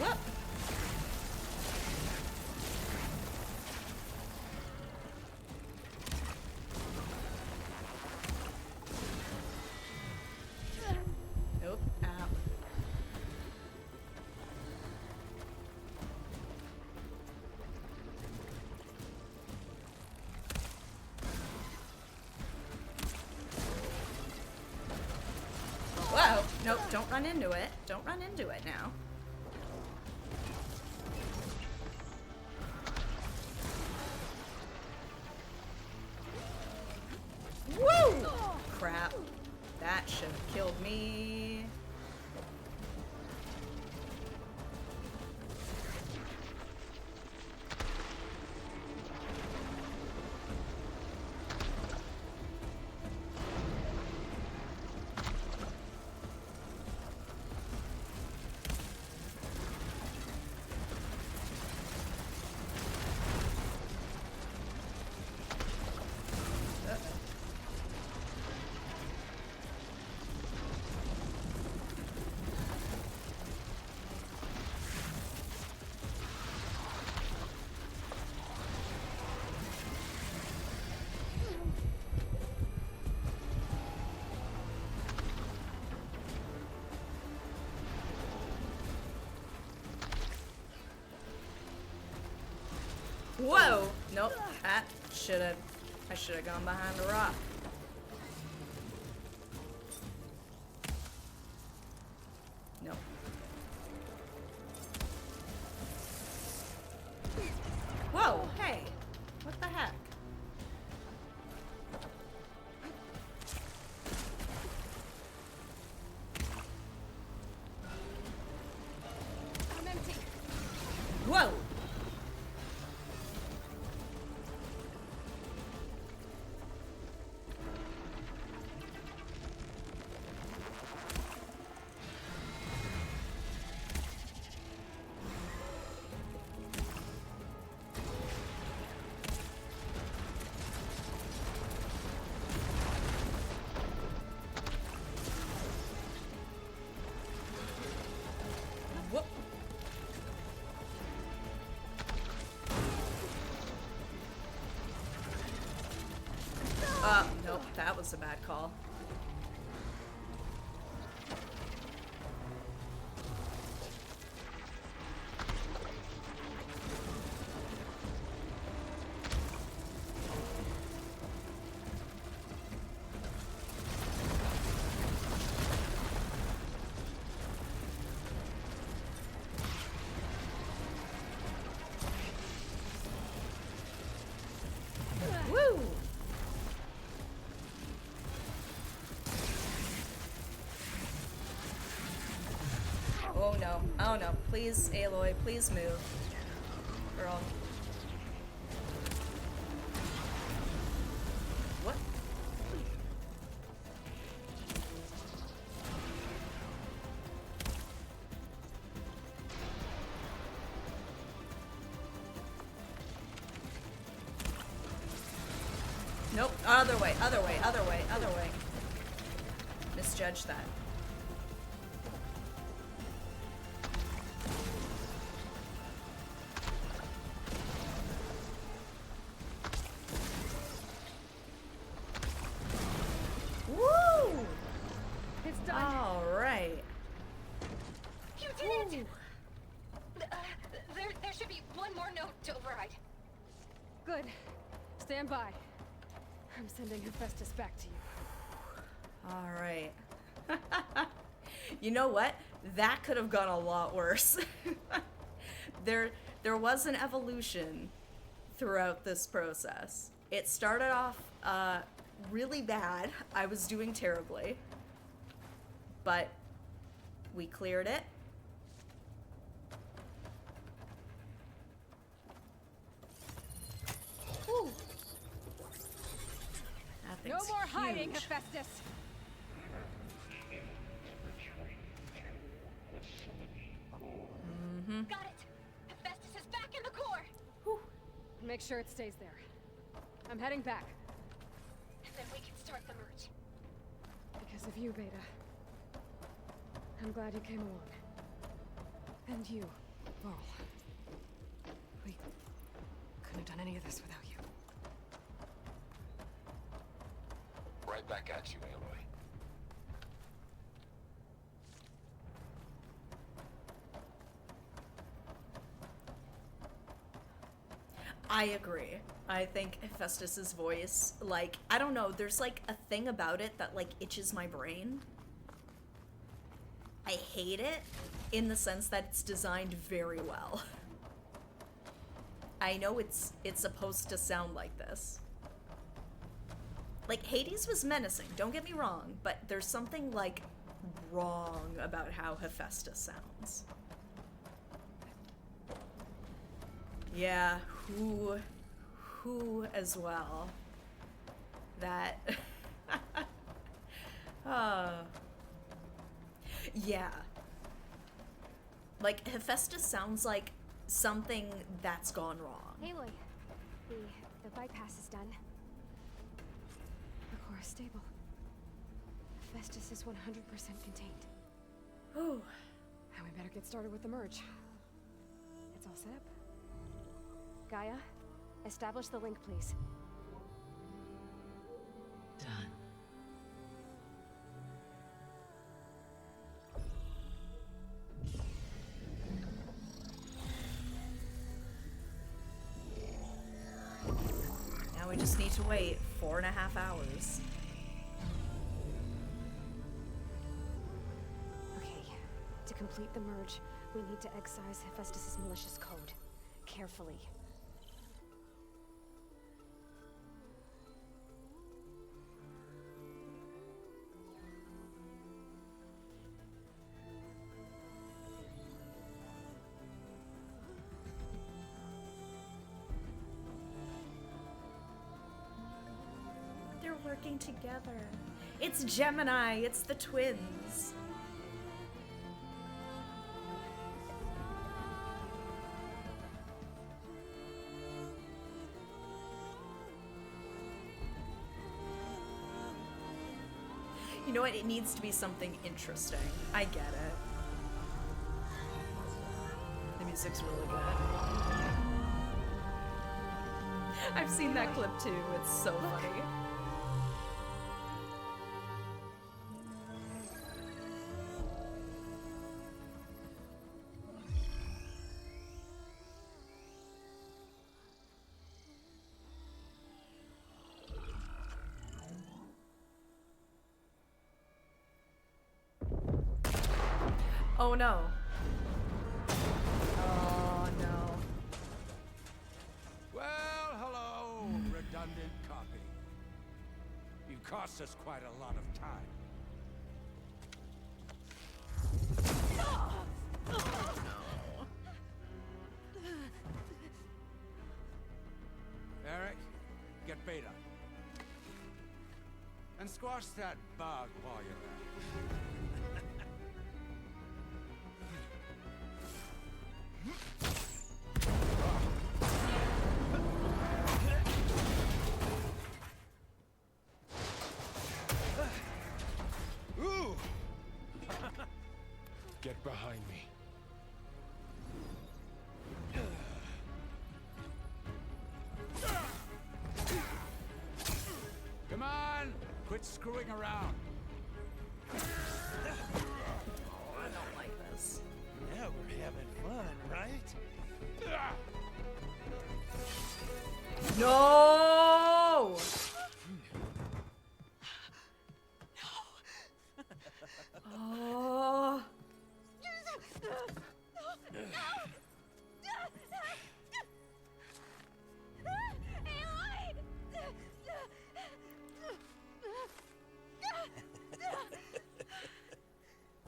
A: Whoop. Nope. Ow. Whoa. Nope. Don't run into it. Don't run into it now. Woo! Crap. That should have killed me. Whoa! Nope. That should have. I should have gone behind a rock. Nope. Whoa! Hey! What the heck?
C: I'm empty.
A: Whoa! Whoop. Nope, that was a bad call. Woo! Oh no. Oh no. Please, Aloy, please move. Girl. What? Nope. Other way, other way, other way, other way. Misjudged that.
C: Goodbye. I'm sending Hephaestus back to you.
A: All right. You know what? That could have gone a lot worse. There was an evolution throughout this process. It started off really bad. I was doing terribly. But we cleared it. Whew. That
C: No
A: thing's
C: more hiding,
A: huge.
C: Hephaestus!
E: Got it! Hephaestus is back in the core!
C: Make sure it stays there. I'm heading back.
E: And then we can start the merge.
C: Because of you, Beta. I'm glad you came along. And you, Varl. We couldn't have done any of this without you.
D: Right back at you, Aloy.
A: I agree. I think Hephaestus's voice, like, I don't know, there's like a thing about it that like itches my brain. I hate it in the sense that it's designed very well. I know it's supposed to sound like this. Like, Hades was menacing, don't get me wrong, but there's something like wrong about how Hephaestus sounds. Yeah, who as well. That, yeah. Like, Hephaestus sounds like something that's gone wrong.
G: Aloy, the bypass is done.
C: The core is stable. Hephaestus is 100% contained.
A: Whew.
C: Now we better get started with the merge. It's all set up. Gaia, establish the link, please.
B: Done.
A: Now we just need to wait 4.5 hours.
C: Okay, to complete the merge, we need to excise Hephaestus's malicious code. Carefully.
A: They're working together. It's Gemini, it's the twins. You know what? It needs to be something interesting. I get it. The music's really good. I've seen that clip too. It's so funny. Oh no. Oh no.
F: Well, hello, redundant copy. You've cost us quite a lot of time. Eric, get Beta. And squash that bug while you're at it. Ooh! Get behind me. Come on! Quit screwing around.
A: I don't like this.
H: Yeah, we're having fun, right?
A: No!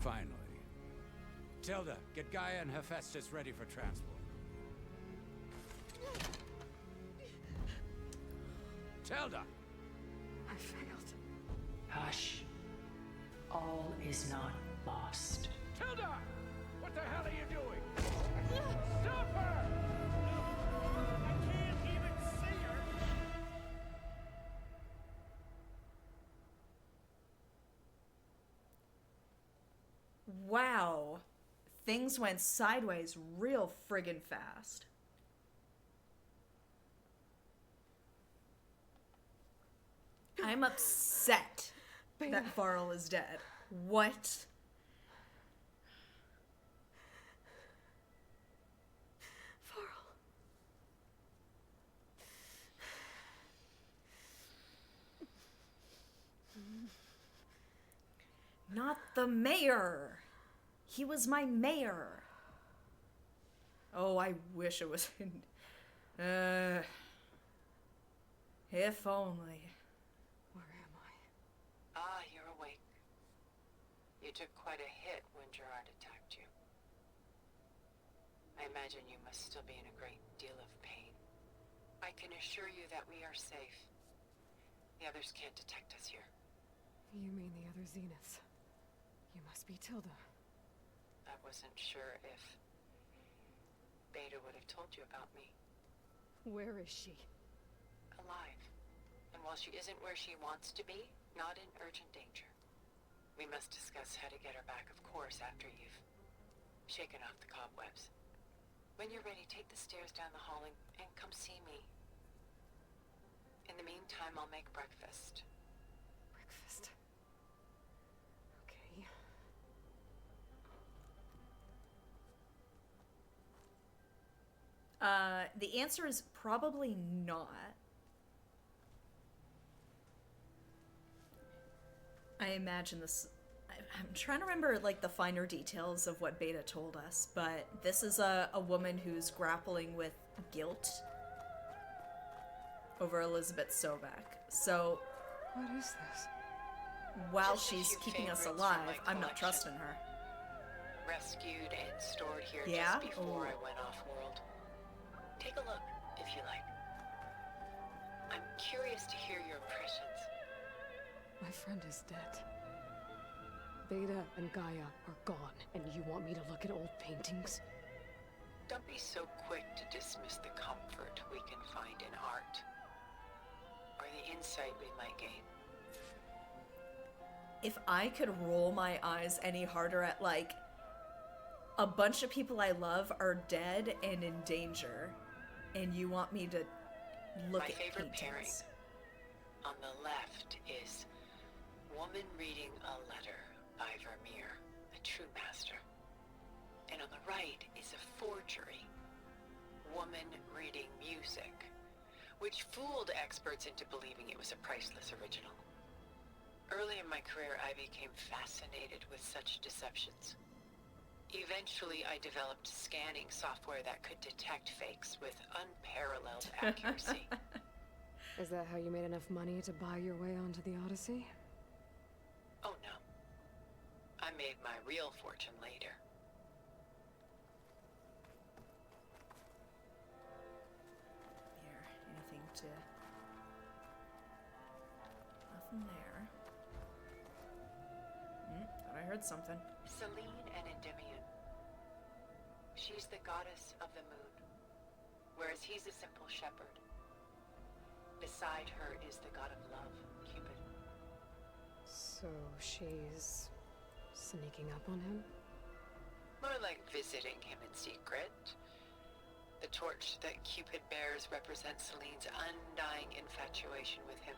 F: Finally. Tilda, get Gaia and Hephaestus ready for transport. Tilda!
C: I failed.
I: Hush. All is not lost.
F: Tilda! What the hell are you doing? Stop her! I can't even see her!
A: Wow. Things went sideways real friggin' fast. I'm upset that Varl is dead. What?
C: Varl.
A: Not the mayor. He was my mayor. Oh, I wish it was in... if only.
C: Where am I?
J: Ah, you're awake. You took quite a hit when Gerard attacked you. I imagine you must still be in a great deal of pain. I can assure you that we are safe. The others can't detect us here.
C: You mean the other Zeniths? You must be Tilda.
J: I wasn't sure if Beta would have told you about me.
C: Where is she?
J: Alive. And while she isn't where she wants to be, not in urgent danger. We must discuss how to get her back, of course, after you've shaken off the cobwebs. When you're ready, take the stairs down the hall and come see me. In the meantime, I'll make breakfast.
C: Breakfast. Okay.
A: The answer is probably not. I imagine this... I'm trying to remember, like, the finer details of what Beta told us, but this is a woman who's grappling with guilt over Elizabeth Sobek. So,
C: What is this?
A: while
J: Just a
A: she's
J: few
A: keeping us
J: favorites
A: alive,
J: from my
A: I'm not
J: collection.
A: trusting her.
J: Rescued and stored here
A: Yeah?
J: just before
A: Ooh.
J: I went off-world. Take a look, if you like. I'm curious to hear your impressions.
C: My friend is dead. Beta and Gaia are gone, and you want me to look at old paintings?
J: Don't be so quick to dismiss the comfort we can find in art, or the insight we might gain.
A: If I could roll my eyes any harder at, like, a bunch of people I love are dead and in danger, and you want me to look
J: My
A: at
J: favorite pairing.
A: paintings.
J: On the left is Woman Reading a Letter by Vermeer, a true master. And on the right is a forgery, Woman Reading Music, which fooled experts into believing it was a priceless original. Early in my career, I became fascinated with such deceptions. Eventually, I developed scanning software that could detect fakes with unparalleled accuracy.
C: Is that how you made enough money to buy your way onto the Odyssey?
J: Oh no. I made my real fortune later.
A: Here, anything to... Nothing there. Thought I heard something.
J: Selene and Endymion. She's the goddess of the moon, whereas he's a simple shepherd. Beside her is the god of love, Cupid.
C: So she's sneaking up on him?
J: More like visiting him in secret. The torch that Cupid bears represents Selene's undying infatuation with him.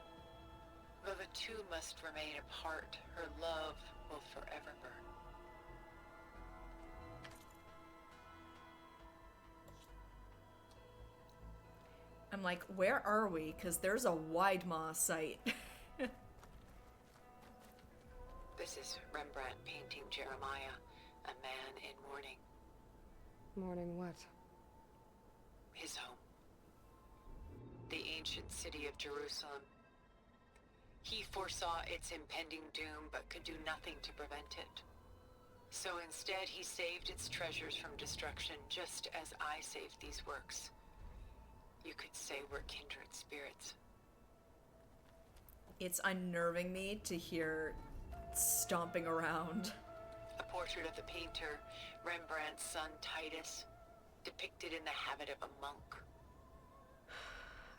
J: Though the two must remain apart, her love will forever burn.
A: I'm like, where are we? Because there's a wide maw site.
J: This is Rembrandt painting Jeremiah, a man in mourning.
C: Mourning what?
J: His home. The ancient city of Jerusalem. He foresaw its impending doom, but could do nothing to prevent it. So instead, he saved its treasures from destruction, just as I saved these works. You could say we're kindred spirits.
A: It's unnerving me to hear stomping around.
J: A portrait of the painter Rembrandt's son Titus, depicted in the habit of a monk.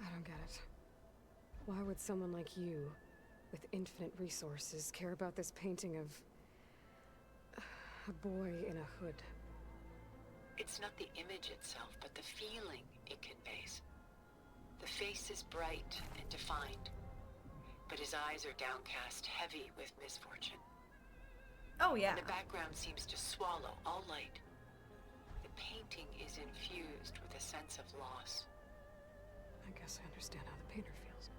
C: I don't get it. Why would someone like you, with infinite resources, care about this painting of a boy in a hood?
J: It's not the image itself, but the feeling it conveys. The face is bright and defined, but his eyes are downcast, heavy with misfortune.
A: Oh, yeah.
J: And the background seems to swallow all light. The painting is infused with a sense of loss.
C: I guess I understand how the painter feels.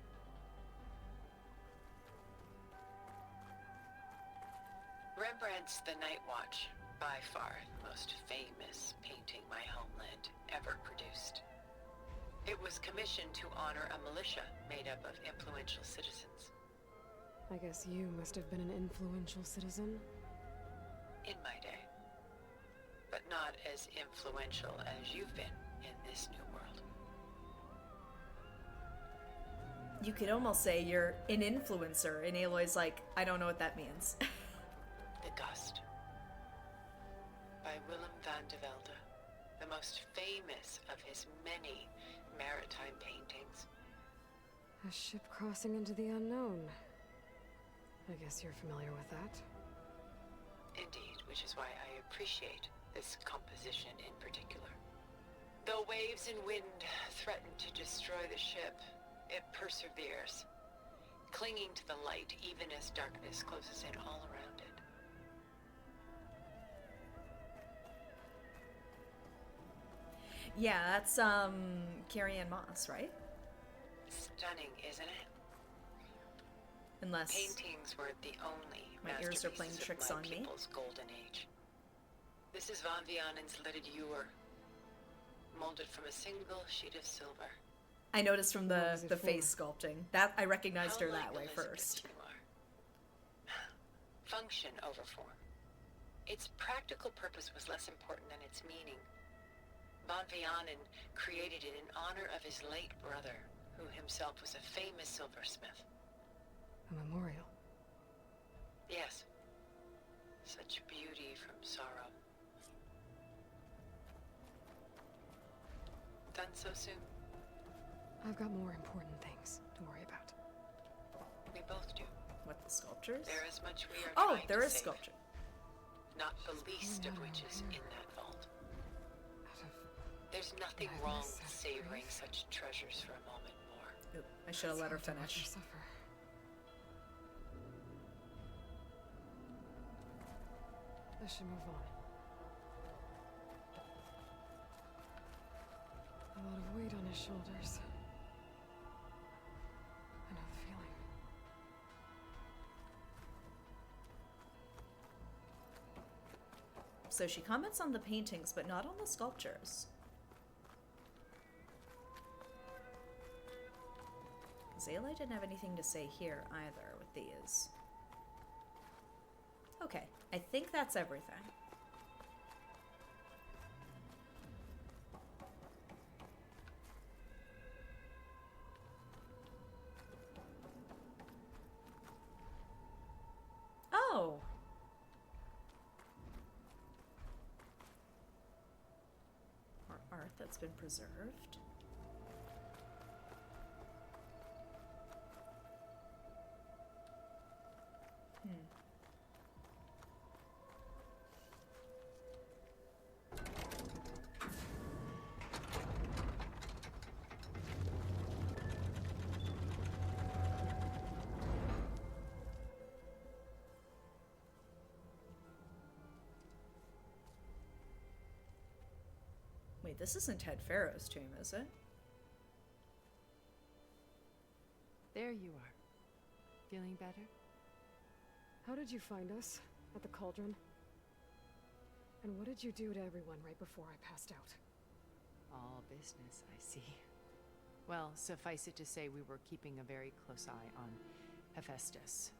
J: Rembrandt's The Night Watch, by far the most famous painting my homeland ever produced. It was commissioned to honor a militia made up of influential citizens.
C: I guess you must have been an influential citizen.
J: In my day. But not as influential as you've been in this new world.
A: You could almost say you're an influencer, and Aloy's like, I don't know what that means.
J: The Gust. By Willem van de Velde, the most famous of his many maritime paintings.
C: A ship crossing into the unknown. I guess you're familiar with that.
J: Indeed, which is why I appreciate this composition in particular. Though waves and wind threaten to destroy the ship, it perseveres, clinging to the light even as darkness closes in all around it.
A: Yeah, that's Carrie-Anne Moss, right?
J: Stunning, isn't it?
A: Unless
J: paintings were the only
A: my ears are playing tricks on me.
J: People's golden age. This is Van Vianen's Lidded Ewer, molded from a single sheet of silver.
A: I noticed from the
C: for?
A: face sculpting that I recognized her that
J: How
A: way
J: like
A: first.
J: Elizabeth you are. Function over form. Its practical purpose was less important than its meaning. Van Vianen created it in honor of his late brother, who himself was a famous silversmith.
C: A memorial.
J: Yes. Such beauty from sorrow. Done so soon?
C: I've got more important things to worry about.
J: We both do.
A: What, the sculptures?
J: There is much we are
A: Oh,
J: trying
A: there
J: to
A: is
J: save.
A: sculpture.
J: Not the least of which is in that vault. There's nothing wrong with savoring such treasures for a moment more.
A: Oop, I should have let her
C: It's hard to watch
A: finish.
C: her suffer. I should move on. A lot of weight on his shoulders. I know the feeling.
A: So she comments on the paintings, but not on the sculptures. Aloy didn't have anything to say here either with these. Okay, I think that's everything. Oh! Or art that's been preserved. Wait, this isn't Ted Farrow's tomb, is it?
K: There you are. Feeling better?
C: How did you find us? At the cauldron? And what did you do to everyone right before I passed out?
K: All business, I see. Well, suffice it to say we were keeping a very close eye on Hephaestus,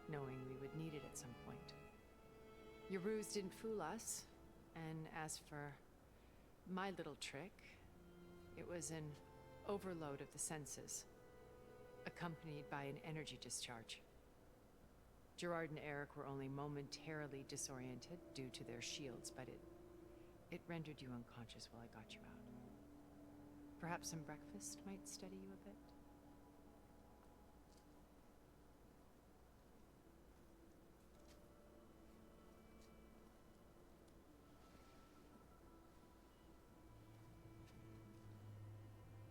K: knowing we would need it at some point. Your ruse didn't fool us. And as for my little trick, it was an overload of the senses, accompanied by an energy discharge. Gerard and Eric were only momentarily disoriented due to their shields, but it rendered you unconscious while I got you out. Perhaps some breakfast might steady you a bit?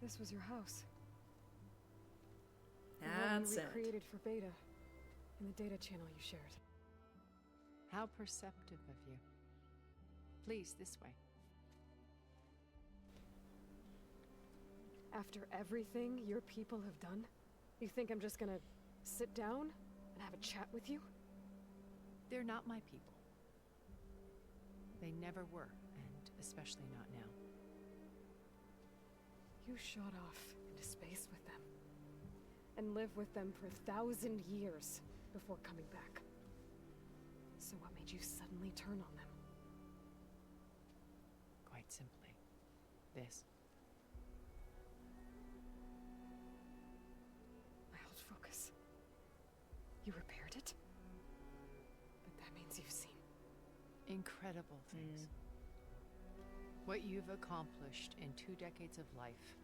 C: This was your house. The one
A: That's
C: you
A: it.
C: recreated for Beta in the data channel you shared.
K: How perceptive of you. Please, this way.
C: After everything your people have done, you think I'm just gonna sit down and have a chat with you?
K: They're not my people. They never were, and especially not now.
C: You shot off into space with them, and lived with them for 1,000 years before coming back. So what made you suddenly turn on them?
K: Quite simply, this.
C: I held focus. You repaired it? But that means you've seen
K: Incredible things. What you've accomplished in 2 decades of life.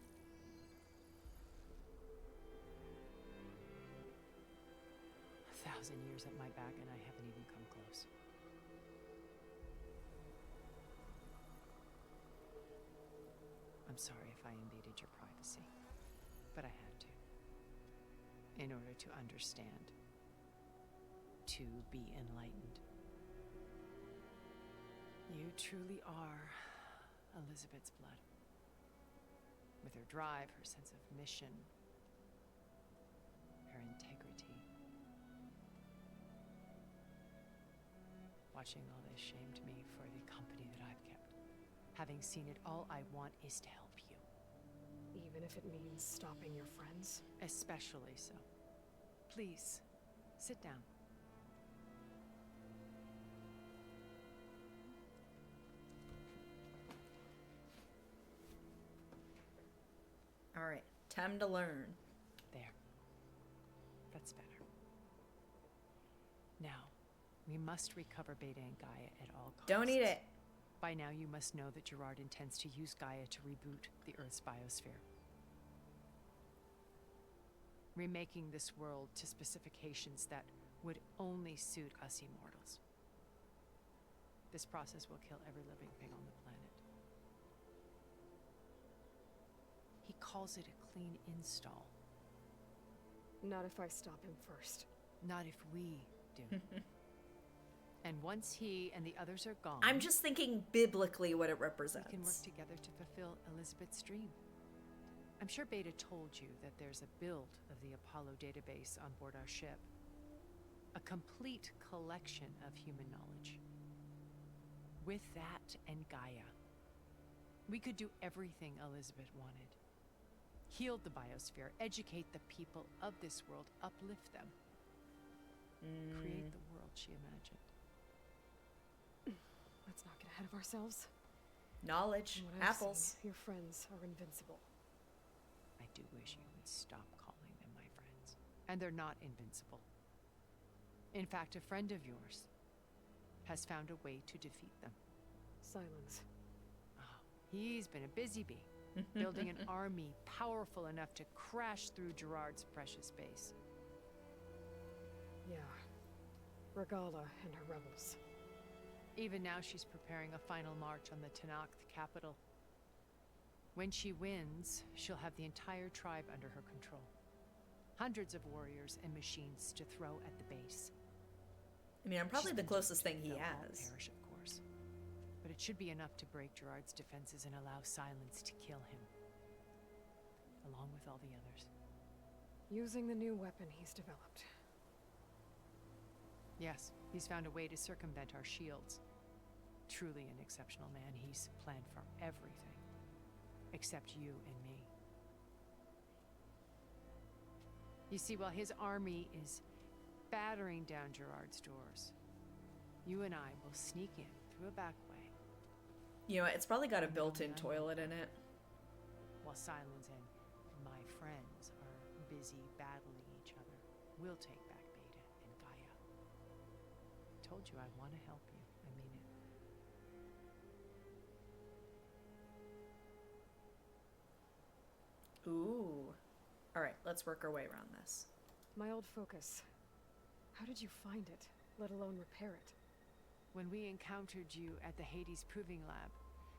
K: A 1,000 years at my back and I haven't even come close. I'm sorry if I invaded your privacy, but I had to. In order to understand. To be enlightened. You truly are Elizabeth's blood. With her drive, her sense of mission, her integrity. Watching all this shamed me for the company that I've kept. Having seen it, all I want is to help you.
C: even if it means stopping your friends?
K: Especially so. Please, sit down.
A: All right, time to learn.
K: There. That's better. Now, we must recover Beta and Gaia at all costs.
A: Don't eat it.
K: By now, you must know that Gerard intends to use Gaia to reboot the Earth's biosphere. Remaking this world to specifications that would only suit us immortals. This process will kill every living thing on the planet. He calls it a clean install.
C: Not if I stop him first.
K: Not if we do. And once he and the others are gone...
A: I'm just thinking biblically what it represents.
K: We can work together to fulfill Elizabeth's dream. I'm sure Beta told you that there's a build of the Apollo database on board our ship. A complete collection of human knowledge. With that and Gaia, we could do everything Elizabeth wanted. Heal the biosphere, educate the people of this world, uplift them. Create the world she imagined.
C: Let's not get ahead of ourselves.
A: Knowledge,
C: From what I've
A: apples.
C: seen, your friends are invincible.
K: I do wish you would stop calling them my friends. And they're not invincible. In fact, a friend of yours has found a way to defeat them.
C: Silence.
K: Oh, he's been a busy bee, building an army powerful enough to crash through Gerard's precious base.
C: Yeah. Regala and her rebels.
K: Even now she's preparing a final march on the Tenakth capital. When she wins, she'll have the entire tribe under her control. Hundreds of warriors and machines to throw at the base.
A: I mean, I'm probably
K: She's
A: the
K: been
A: closest thing
K: doomed.
A: he
K: They'll all
A: has.
K: perish, of course. But it should be enough to break Gerard's defenses and allow Silence to kill him. Along with all the others.
C: Using the new weapon he's developed.
K: Yes, he's found a way to circumvent our shields. Truly an exceptional man. He's planned for everything. Except you and me. You see, while his army is battering down Gerard's doors, You and I will sneak in through a back way.
A: You know, it's probably got a built-in toilet in it.
K: While Silence and my friends are busy battling each other, we'll take back Beta and Gaia. Told you I want to help you. I mean it.
A: Ooh. All right, let's work our way around this.
C: My old focus. How did you find it, let alone repair it?
K: When we encountered you at the Hades Proving Lab,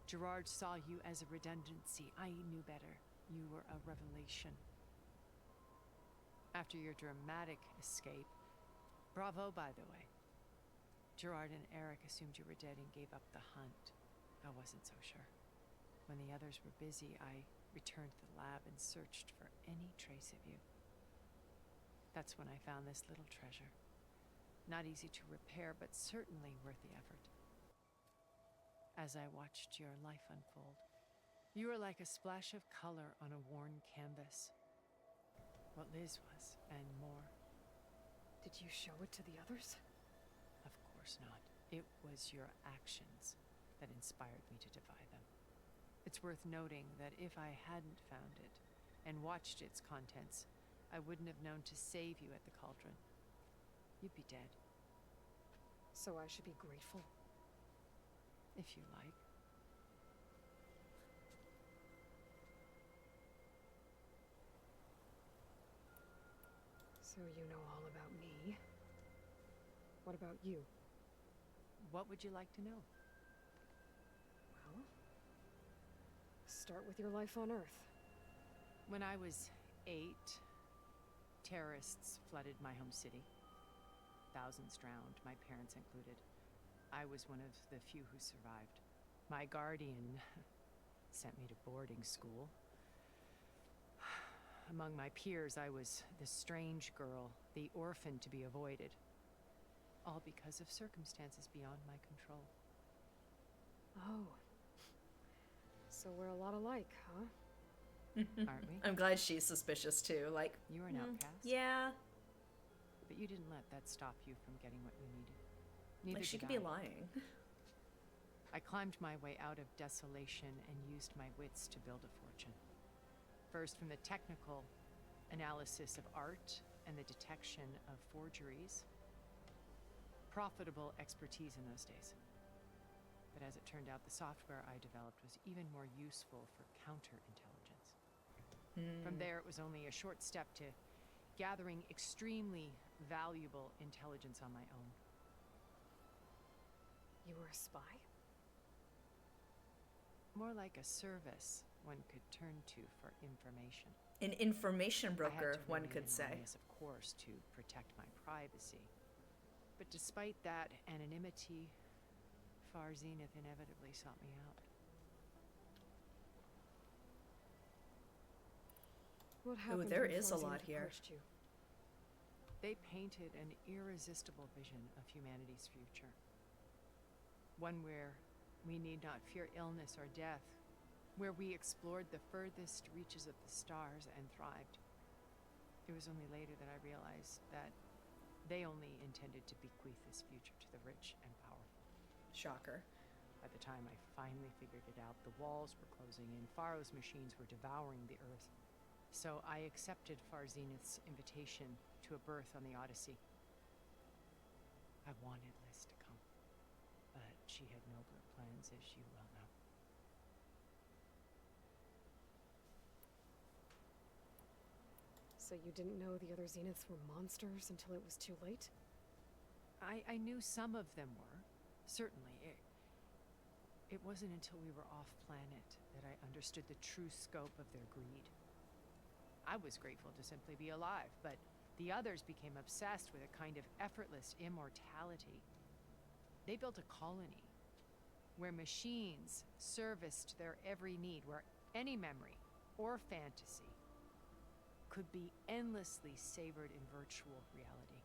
K: Gerard saw you as a redundancy. I knew better. You were a revelation. After your dramatic escape, bravo, by the way. Gerard and Eric assumed you were dead and gave up the hunt. I wasn't so sure. When the others were busy, I returned to the lab and searched for any trace of you. That's when I found this little treasure. Not easy to repair, but certainly worth the effort. As I watched your life unfold, you were like a splash of color on a worn canvas. What Liz was, and more.
C: Did you show it to the others?
K: Of course not. It was your actions that inspired me to defy them. It's worth noting that if I hadn't found it and watched its contents, I wouldn't have known to save you at the cauldron. You'd be dead.
C: So I should be grateful?
K: If you like.
C: So you know all about me. What about you?
K: What would you like to know?
C: Well, start with your life on Earth.
K: When I was 8, terrorists flooded my home city. Thousands drowned, my parents included. I was one of the few who survived. My guardian sent me to boarding school. Among my peers, I was the strange girl, the orphan to be avoided. All because of circumstances beyond my control.
C: Oh. So we're a lot alike, huh?
K: Aren't we?
A: I'm glad she's suspicious too. Like,
K: You were an outcast.
A: Yeah.
K: But you didn't let that stop you from getting what you needed. Neither
A: Like, she
K: did
A: could be
K: I.
A: lying.
K: I climbed my way out of desolation and used my wits to build a fortune. First, from the technical analysis of art and the detection of forgeries. Profitable expertise in those days. But as it turned out, the software I developed was even more useful for counterintelligence. From there, it was only a short step to gathering extremely valuable intelligence on my own.
C: You were a spy?
K: More like a service one could turn to for information.
A: An information
K: I had
A: broker,
K: to
A: one
K: remain
A: could say.
K: anonymous, of course, to protect my privacy. But despite that anonymity, Far Zenith inevitably sought me out.
C: What happened
A: there
C: when
A: is a
C: Far
A: lot
C: Zenith
A: here.
C: approached you?
K: They painted an irresistible vision of humanity's future. One where we need not fear illness or death, where we explored the furthest reaches of the stars and thrived. It was only later that I realized that they only intended to bequeath this future to the rich and powerful.
A: Shocker.
K: By the time I finally figured it out, the walls were closing in, Pharaoh's machines were devouring the Earth. So I accepted Far Zenith's invitation to a berth on the Odyssey. I wanted Liz to come, but she had nobler plans, as you well know.
C: So you didn't know the other Zeniths were monsters until it was too late?
K: I knew some of them were, certainly. It wasn't until we were off-planet that I understood the true scope of their greed. I was grateful to simply be alive, but the others became obsessed with a kind of effortless immortality. They built a colony where machines serviced their every need, where any memory or fantasy could be endlessly savored in virtual reality.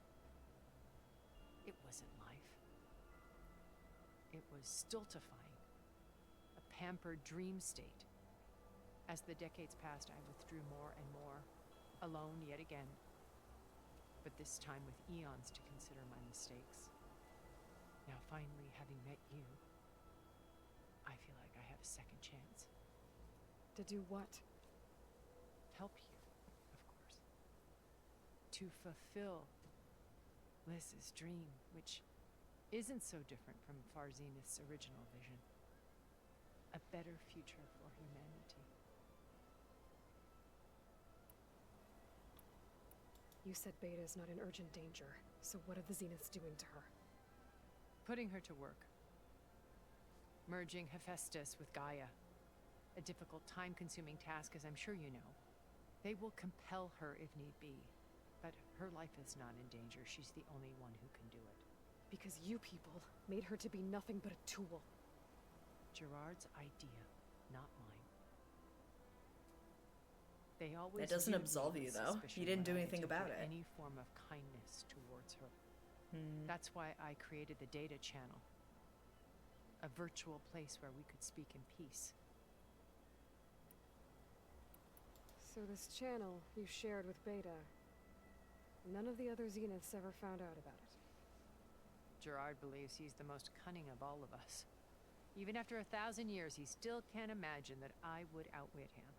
K: It wasn't life. It was stultifying, a pampered dream state. As the decades passed, I withdrew more and more, alone yet again, but this time with eons to consider my mistakes. Now, finally having met you, I feel like I have a second chance.
C: To do what?
K: Help you, of course. To fulfill Liz's dream, which isn't so different from Far Zenith's original vision. A better future for humanity.
C: You said Beta is not in urgent danger, so what are the Zeniths doing to her?
K: Putting her to work. Merging Hephaestus with Gaia. A difficult, time-consuming task, as I'm sure you know. They will compel her if need be. But her life is not in danger. She's the only one who can do it.
C: Because you people made her to be nothing but a tool.
K: Gerard's idea, not mine. They always
A: That doesn't
K: viewed me
A: absolve
K: with
A: you, though.
K: suspicion
A: You didn't
K: when
A: do
K: I
A: anything about
K: attempted
A: it.
K: Any form of kindness towards her. That's why I created the data channel. A virtual place where we could speak in peace.
C: So this channel you shared with Beta, none of the other Zeniths ever found out about it.
K: Gerard believes he's the most cunning of all of us. Even after 1,000 years, he still can't imagine that I would outwit him.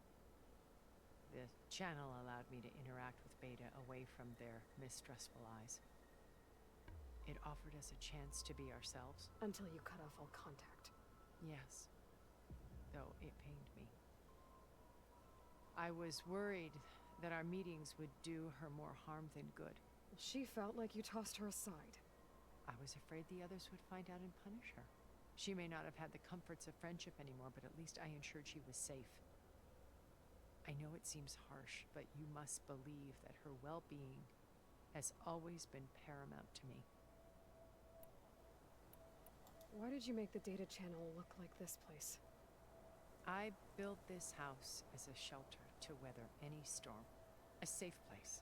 K: The channel allowed me to interact with Beta away from their mistrustful eyes. It offered us a chance to be ourselves.
C: Until you cut off all contact.
K: Yes, though it pained me. I was worried that our meetings would do her more harm than good.
C: She felt like you tossed her aside.
K: I was afraid the others would find out and punish her. She may not have had the comforts of friendship anymore, but at least I ensured she was safe. I know it seems harsh, but you must believe that her well-being has always been paramount to me.
C: Why did you make the data channel look like this place?
K: I built this house as a shelter to weather any storm. A safe place.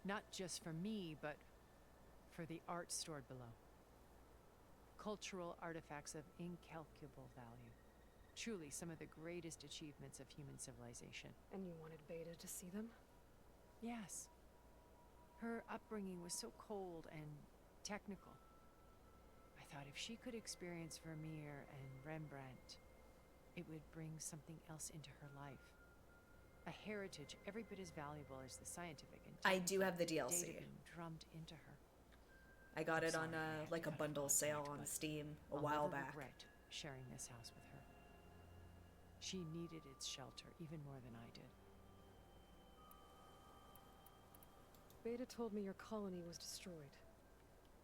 K: Not just for me, but for the art stored below. Cultural artifacts of incalculable value. Truly some of the greatest achievements of human civilization.
C: And you wanted Beta to see them?
K: Yes. Her upbringing was so cold and technical. I thought if she could experience Vermeer and Rembrandt, it would bring something else into her life. A heritage every bit as valuable as the scientific and
A: I do have the
K: data
A: DLC.
K: being drummed into her.
A: I got
K: I'm
A: it on
K: sorry I had
A: like
K: to
A: a
K: cut
A: bundle
K: contact,
A: sale on
K: but
A: Steam a
K: I'll
A: while
K: never
A: back.
K: regret sharing this house with her. She needed its shelter even more than I did.
C: Beta told me your colony was destroyed.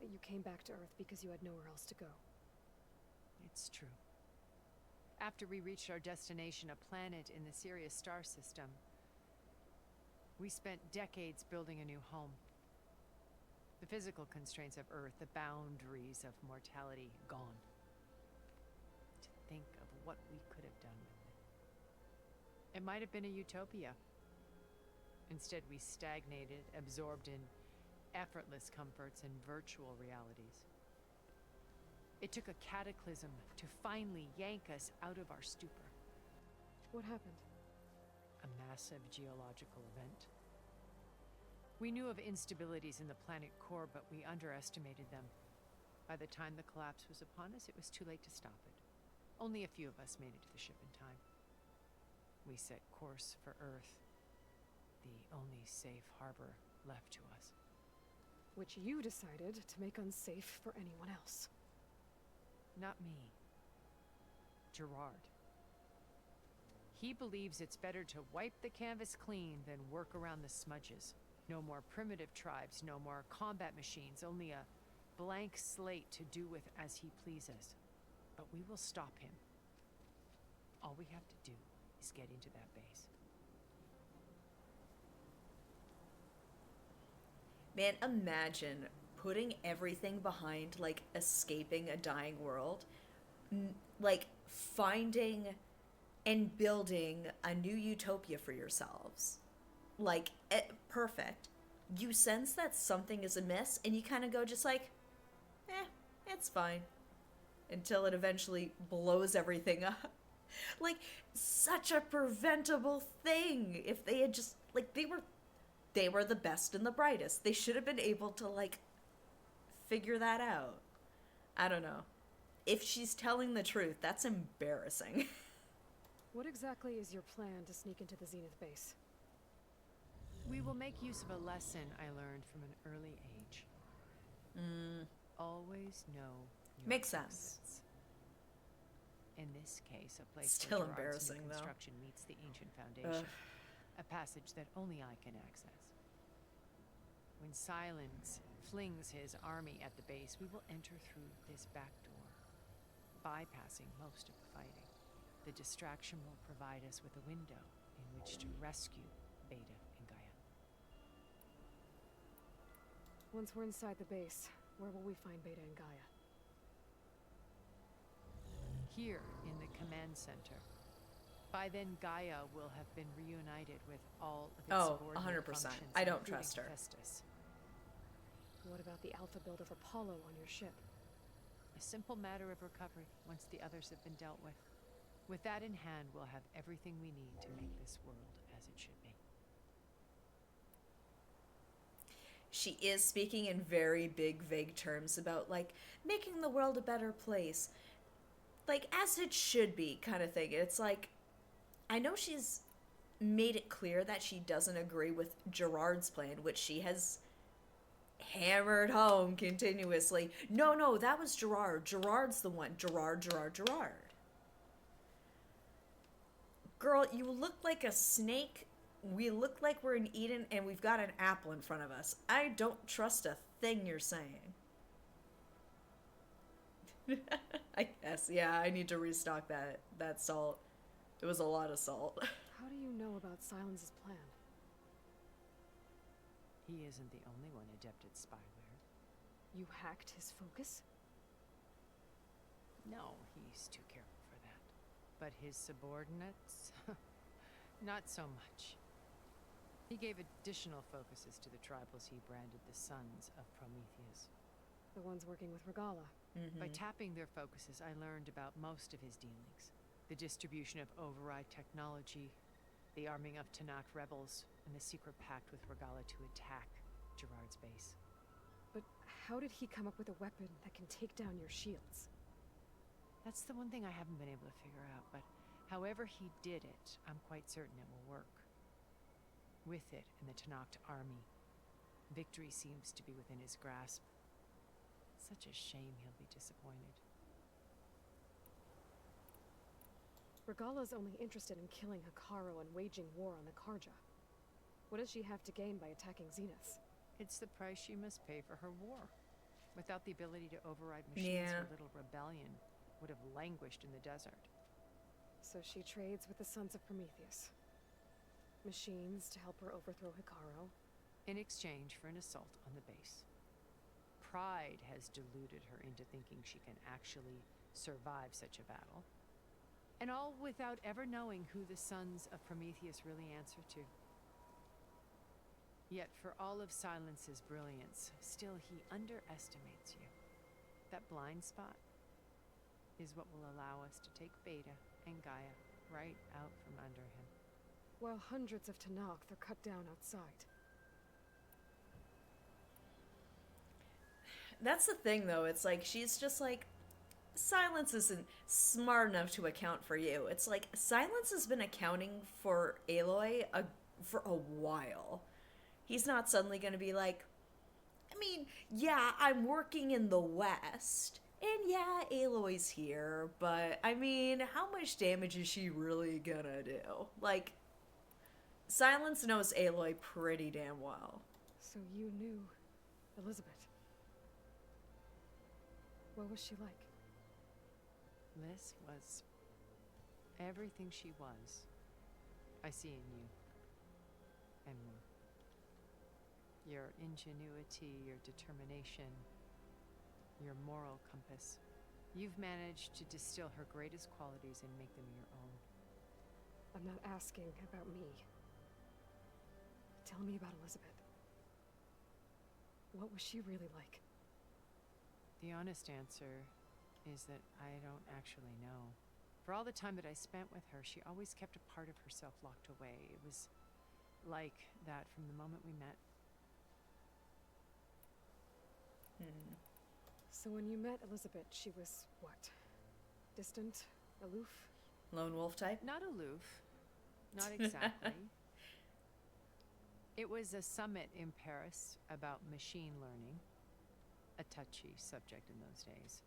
C: That you came back to Earth because you had nowhere else to go.
K: It's true. After we reached our destination, a planet in the Sirius star system, we spent decades building a new home. The physical constraints of Earth, the boundaries of mortality, gone. To think of what we could have done with it. It might have been a utopia. Instead, we stagnated, absorbed in effortless comforts and virtual realities. It took a cataclysm to finally yank us out of our stupor.
C: What happened?
K: A massive geological event. We knew of instabilities in the planet core, but we underestimated them. By the time the collapse was upon us, it was too late to stop it. Only a few of us made it to the ship in time. We set course for Earth, the only safe harbor left to us.
C: Which you decided to make unsafe for anyone else.
K: Not me. Gerard. He believes it's better to wipe the canvas clean than work around the smudges. No more primitive tribes, no more combat machines, only a blank slate to do with as he pleases. But we will stop him. All we have to do is get into that base.
A: Man, imagine putting everything behind, like, escaping a dying world. Like, finding and building a new utopia for yourselves. Like, perfect. You sense that something is amiss, and you kind of go just like, it's fine. Until it eventually blows everything up. Like, such a preventable thing. If they had just, like, they were the best and the brightest. They should have been able to, like, figure that out. I don't know. If she's telling the truth, that's embarrassing.
C: What exactly is your plan to sneak into the Zenith base?
K: We will make use of a lesson I learned from an early age. Always know your
A: Makes sense.
K: exits. In this case, a place
A: Still
K: where Gerard's
A: embarrassing,
K: new
A: though.
K: construction meets the ancient foundation. A passage that only I can access. When Silence flings his army at the base, we will enter through this back door, bypassing most of the fighting. The distraction will provide us with a window in which to rescue Beta and Gaia.
C: Once we're inside the base, where will we find Beta and Gaia?
K: Here in the command center. By then, Gaia will have been reunited with all of its subordinate
A: 100%.
K: functions,
A: I don't
K: including
A: trust her.
K: Hephaestus.
C: What about the Alpha build of Apollo on your ship?
K: A simple matter of recovery once the others have been dealt with. With that in hand, we'll have everything we need to make this world as it should be.
A: She is speaking in very big, vague terms about, like, making the world a better place. Like, as it should be, kind of thing. It's like, I know she's made it clear that she doesn't agree with Gerard's plan, which she has hammered home continuously. No, that was Gerard. Gerard's the one. Gerard. Girl, you look like a snake. We look like we're in Eden, and we've got an apple in front of us. I don't trust a thing you're saying. I guess, yeah, I need to restock that salt. It was a lot of salt.
C: How do you know about Silence's plan?
K: He isn't the only one adept at spyware.
C: You hacked his focus?
K: No, he's too careful for that. But his subordinates? Not so much. He gave additional focuses to the tribals he branded the Sons of Prometheus.
C: The ones working with Regala.
K: By tapping their focuses, I learned about most of his dealings. The distribution of override technology, the arming of Tanakh rebels, and the secret pact with Regala to attack Gerard's base.
C: But how did he come up with a weapon that can take down your shields?
K: That's the one thing I haven't been able to figure out, but however he did it, I'm quite certain it will work. With it and the Tanakh army, victory seems to be within his grasp. Such a shame he'll be disappointed.
C: Regala's only interested in killing Hekarro and waging war on the Karja. What does she have to gain by attacking Zenith?
K: It's the price she must pay for her war. Without the ability to override machines, her little rebellion would have languished in the desert.
C: So she trades with the Sons of Prometheus. Machines to help her overthrow Hekarro.
K: In exchange for an assault on the base. Pride has deluded her into thinking she can actually survive such a battle. And all without ever knowing who the Sons of Prometheus really answer to. Yet for all of Silence's brilliance, still he underestimates you. That blind spot is what will allow us to take Beta and Gaia right out from under him.
C: While hundreds of Tanakh are cut down outside.
A: That's the thing, though. It's like, she's just like, Silence isn't smart enough to account for you. It's like, Silence has been accounting for Aloy for a while. He's not suddenly going to be like, I mean, yeah, I'm working in the West, and yeah, Aloy's here, but, I mean, how much damage is she really gonna do? Like, Silence knows Aloy pretty damn well.
C: So you knew Elizabeth. What was she like?
K: Liz was everything she was. I see in you. And more. Your ingenuity, your determination, your moral compass. You've managed to distill her greatest qualities and make them your own.
C: I'm not asking about me. Tell me about Elizabeth. What was she really like?
K: The honest answer is that I don't actually know. For all the time that I spent with her, she always kept a part of herself locked away. It was like that from the moment we met.
C: So when you met Elizabeth, she was what? Distant? Aloof?
A: Lone wolf type?
K: Not aloof. Not exactly. It was a summit in Paris about machine learning, a touchy subject in those days,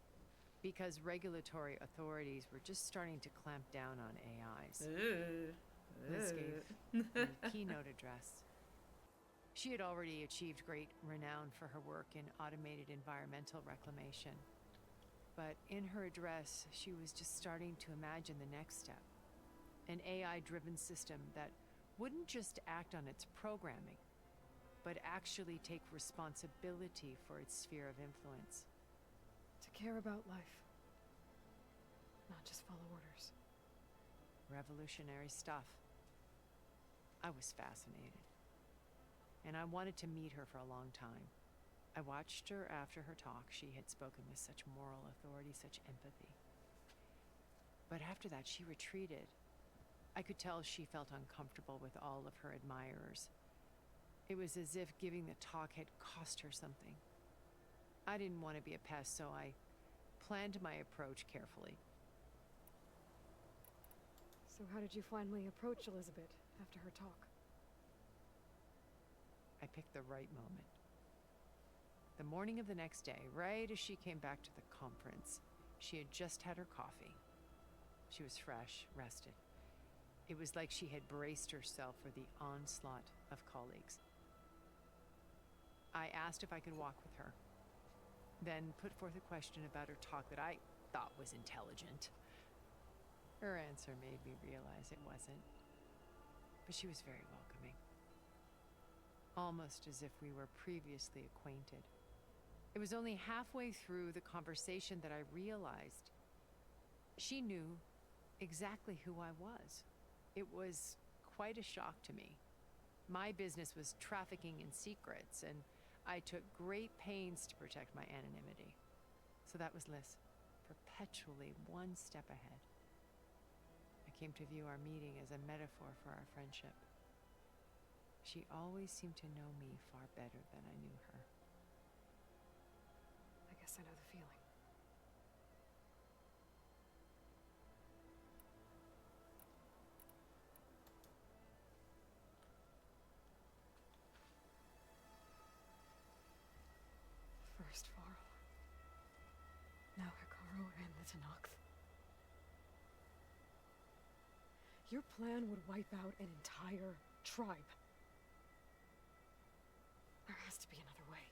K: because regulatory authorities were just starting to clamp down on AIs. Liz gave the keynote address. She had already achieved great renown for her work in automated environmental reclamation. But in her address, she was just starting to imagine the next step. An AI-driven system that wouldn't just act on its programming, but actually take responsibility for its sphere of influence.
C: To care about life. Not just follow orders.
K: Revolutionary stuff. I was fascinated. And I wanted to meet her for a long time. I watched her after her talk. She had spoken with such moral authority, such empathy. But after that, she retreated. I could tell she felt uncomfortable with all of her admirers. It was as if giving the talk had cost her something. I didn't want to be a pest, so I planned my approach carefully.
C: So how did you finally approach Elizabeth after her talk?
K: I picked the right moment. The morning of the next day, right as she came back to the conference, she had just had her coffee. She was fresh, rested. It was like she had braced herself for the onslaught of colleagues. I asked if I could walk with her, then put forth a question about her talk that I thought was intelligent. Her answer made me realize it wasn't, but she was very welcoming. Almost as if we were previously acquainted. It was only halfway through the conversation that I realized she knew exactly who I was. It was quite a shock to me. My business was trafficking in secrets, and I took great pains to protect my anonymity. So that was Liz, perpetually one step ahead. I came to view our meeting as a metaphor for our friendship. She always seemed to know me far better than I knew her.
C: I guess I know the feeling. First Varl. Now Hekarro and the Tenakth. Your plan would wipe out an entire tribe. There has to be another way.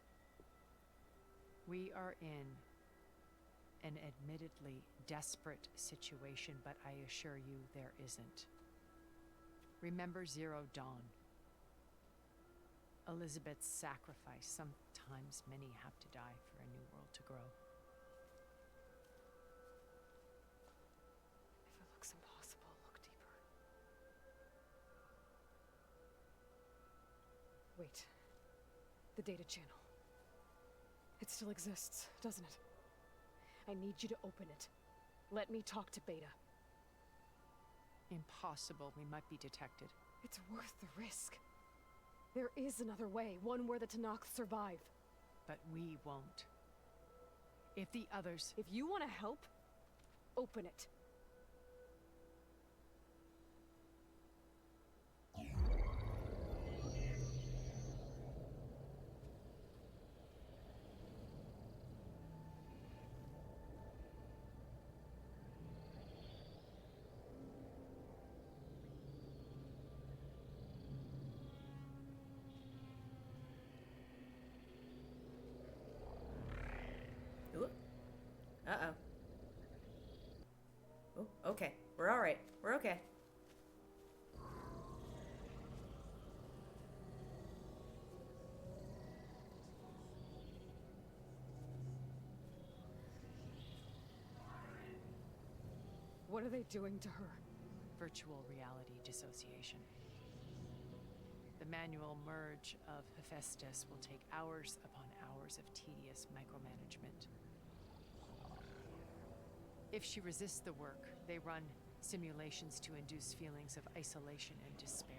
K: We are in an admittedly desperate situation, but I assure you there isn't. Remember Zero Dawn. Elizabeth's sacrifice. Sometimes many have to die for a new world to grow.
C: If it looks impossible, look deeper. Wait. The data channel. It still exists, doesn't it? I need you to open it. Let me talk to Beta.
K: Impossible. We might be detected.
C: It's worth the risk. There is another way, one where the Tenakth survive.
K: But we won't. If the others...
C: If you want to help, open it.
A: Uh-oh. Oh, okay. We're all right. We're okay.
C: What are they doing to her?
K: Virtual reality dissociation. The manual merge of Hephaestus will take hours upon hours of tedious micromanagement. If she resists the work, they run simulations to induce feelings of isolation and despair.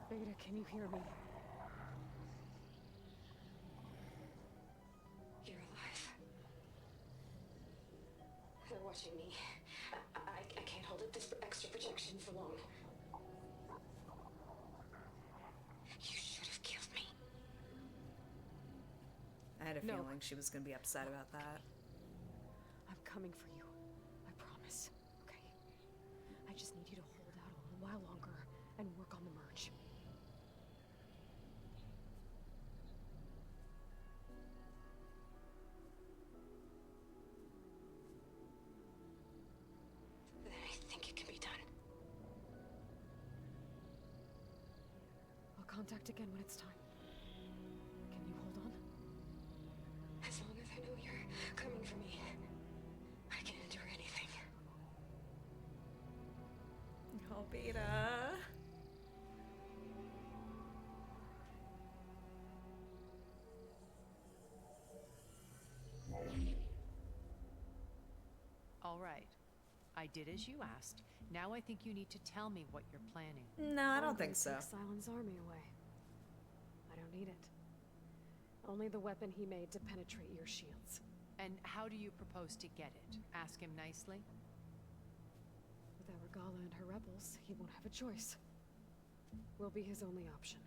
C: Beta, can you hear me?
E: watching me. I can't hold up this extra projection for long. You should have killed me.
A: I had a
C: No.
A: feeling she was going to be upset about that.
C: I'm coming for you. I promise. Okay? I just need you to hold out a little while longer and work on the merge.
E: I think it can be done.
C: I'll contact again when it's time. Can you hold on?
E: As long as I know you're coming for me, I can endure anything.
A: Oh, Beta.
K: All right. I did as you asked. Now I think you need to tell me what you're planning.
A: No, I
C: I'm
A: don't think
C: gonna
A: so.
C: take Silent's army away. I don't need it. Only the weapon he made to penetrate your shields.
K: And how do you propose to get it? Ask him nicely?
C: With Argala and her rebels, he won't have a choice. We'll be his only option.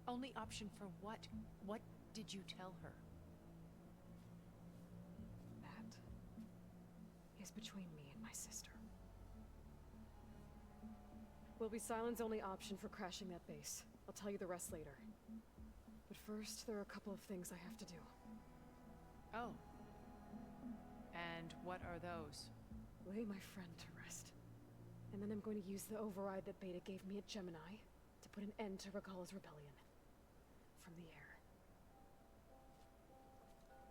K: Only option for what? What did you tell her?
C: That is between me and my sister. Will be Silent's only option for crashing that base. I'll tell you the rest later. But first, there are a couple of things I have to do.
K: Oh. And what are those?
C: Lay my friend to rest. And then I'm going to use the override that Beta gave me at Gemini to put an end to Regala's rebellion. From the air.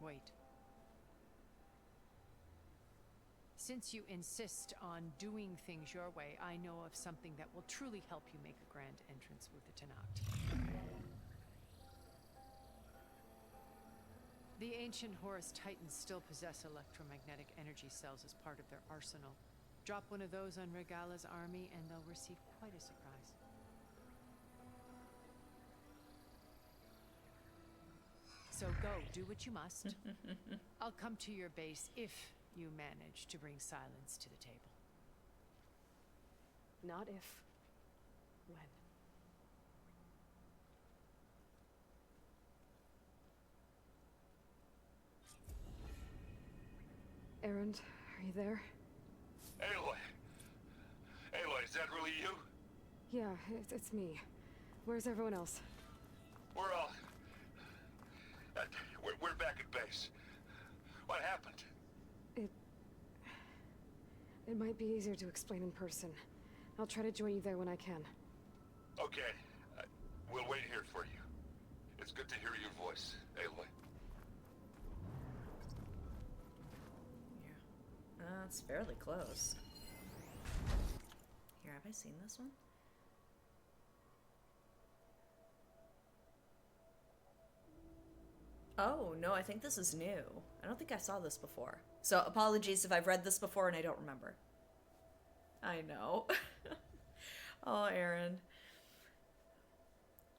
K: Wait. Since you insist on doing things your way, I know of something that will truly help you make a grand entrance with the Tenakth. The ancient Horus Titans still possess electromagnetic energy cells as part of their arsenal. Drop one of those on Regala's army and they'll receive quite a surprise. So go, do what you must. I'll come to your base if you manage to bring Silence to the table.
C: Not if. When. Erend, are you there?
D: Aloy! Aloy, is that really you?
C: Yeah, it's me. Where's everyone else?
D: We're all... we're back at base. What happened?
C: It might be easier to explain in person. I'll try to join you there when I can.
D: Okay. We'll wait here for you. It's good to hear your voice, Aloy.
A: Yeah. It's fairly close. Here, have I seen this one? Oh, no, I think this is new. I don't think I saw this before. So apologies if I've read this before and I don't remember. I know. Oh, Aaron.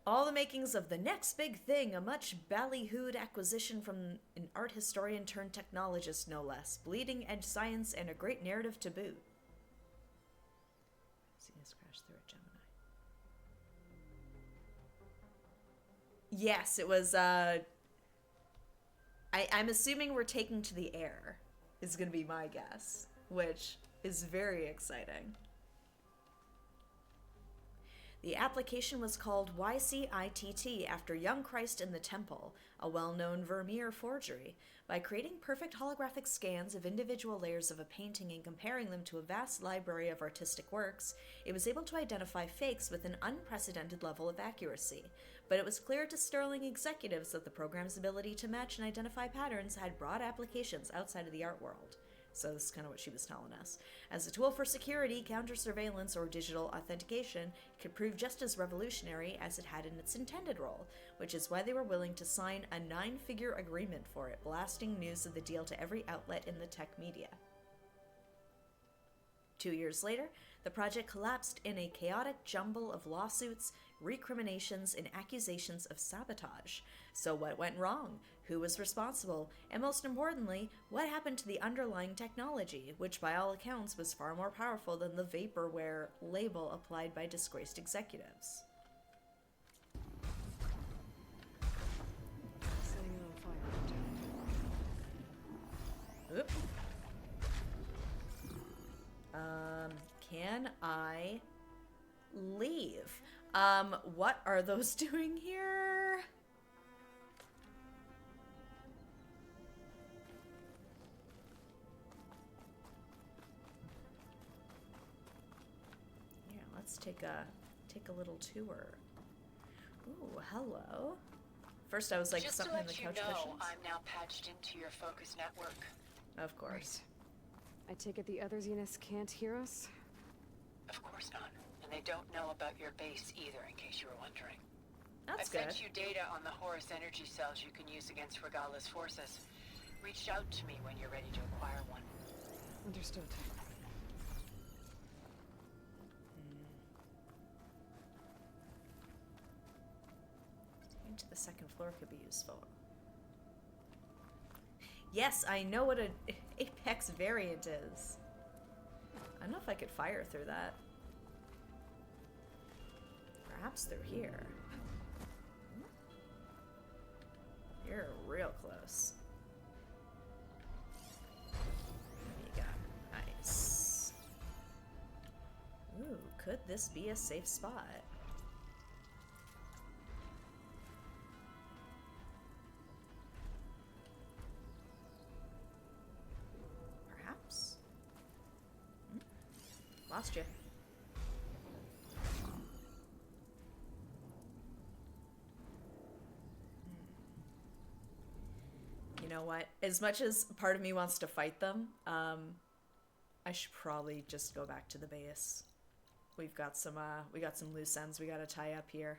A: All the makings of the next big thing, a much ballyhooed acquisition from an art historian turned technologist, no less. Bleeding edge science and a great narrative to boot. Seen us crash through a Gemini. Yes, it was, I'm assuming we're taking to the air, is going to be my guess, which is very exciting. The application was called YCITT after Young Christ in the Temple, a well-known Vermeer forgery. By creating perfect holographic scans of individual layers of a painting and comparing them to a vast library of artistic works, it was able to identify fakes with an unprecedented level of accuracy. But it was clear to Sterling executives that the program's ability to match and identify patterns had broad applications outside of the art world. So this is kind of what she was telling us. As a tool for security, counter-surveillance, or digital authentication, it could prove just as revolutionary as it had in its intended role, which is why they were willing to sign a 9-figure agreement for it, blasting news of the deal to every outlet in the tech media. 2 years later, the project collapsed in a chaotic jumble of lawsuits, recriminations, and accusations of sabotage. So what went wrong? Who was responsible? And most importantly, what happened to the underlying technology, which by all accounts was far more powerful than the vaporware label applied by disgraced executives?
C: Setting it on fire.
A: Oop. Can I leave? What are those doing here? Yeah, let's take a little tour. Ooh, hello. First I was like,
J: just
A: something
J: to
A: in the
J: let you
A: couch
J: know,
A: cushions.
J: I'm now patched into your focus network.
A: Of course.
C: I take it the other Zeniths can't hear us?
J: Of course not. And they don't know about your base either, in case you were wondering.
A: That's
J: I've
A: good.
J: sent you data on the Horus energy cells you can use against Regala's forces. Reach out to me when you're ready to acquire one.
C: Understood.
A: Going to the second floor could be useful. Yes, I know what an Apex variant is. I don't know if I could fire through that. Perhaps through here. You're real close. What do you got? Nice. Ooh, could this be a safe spot? Perhaps? Lost you. You know what? As much as part of me wants to fight them, I should probably just go back to the base. We got some loose ends we gotta tie up here.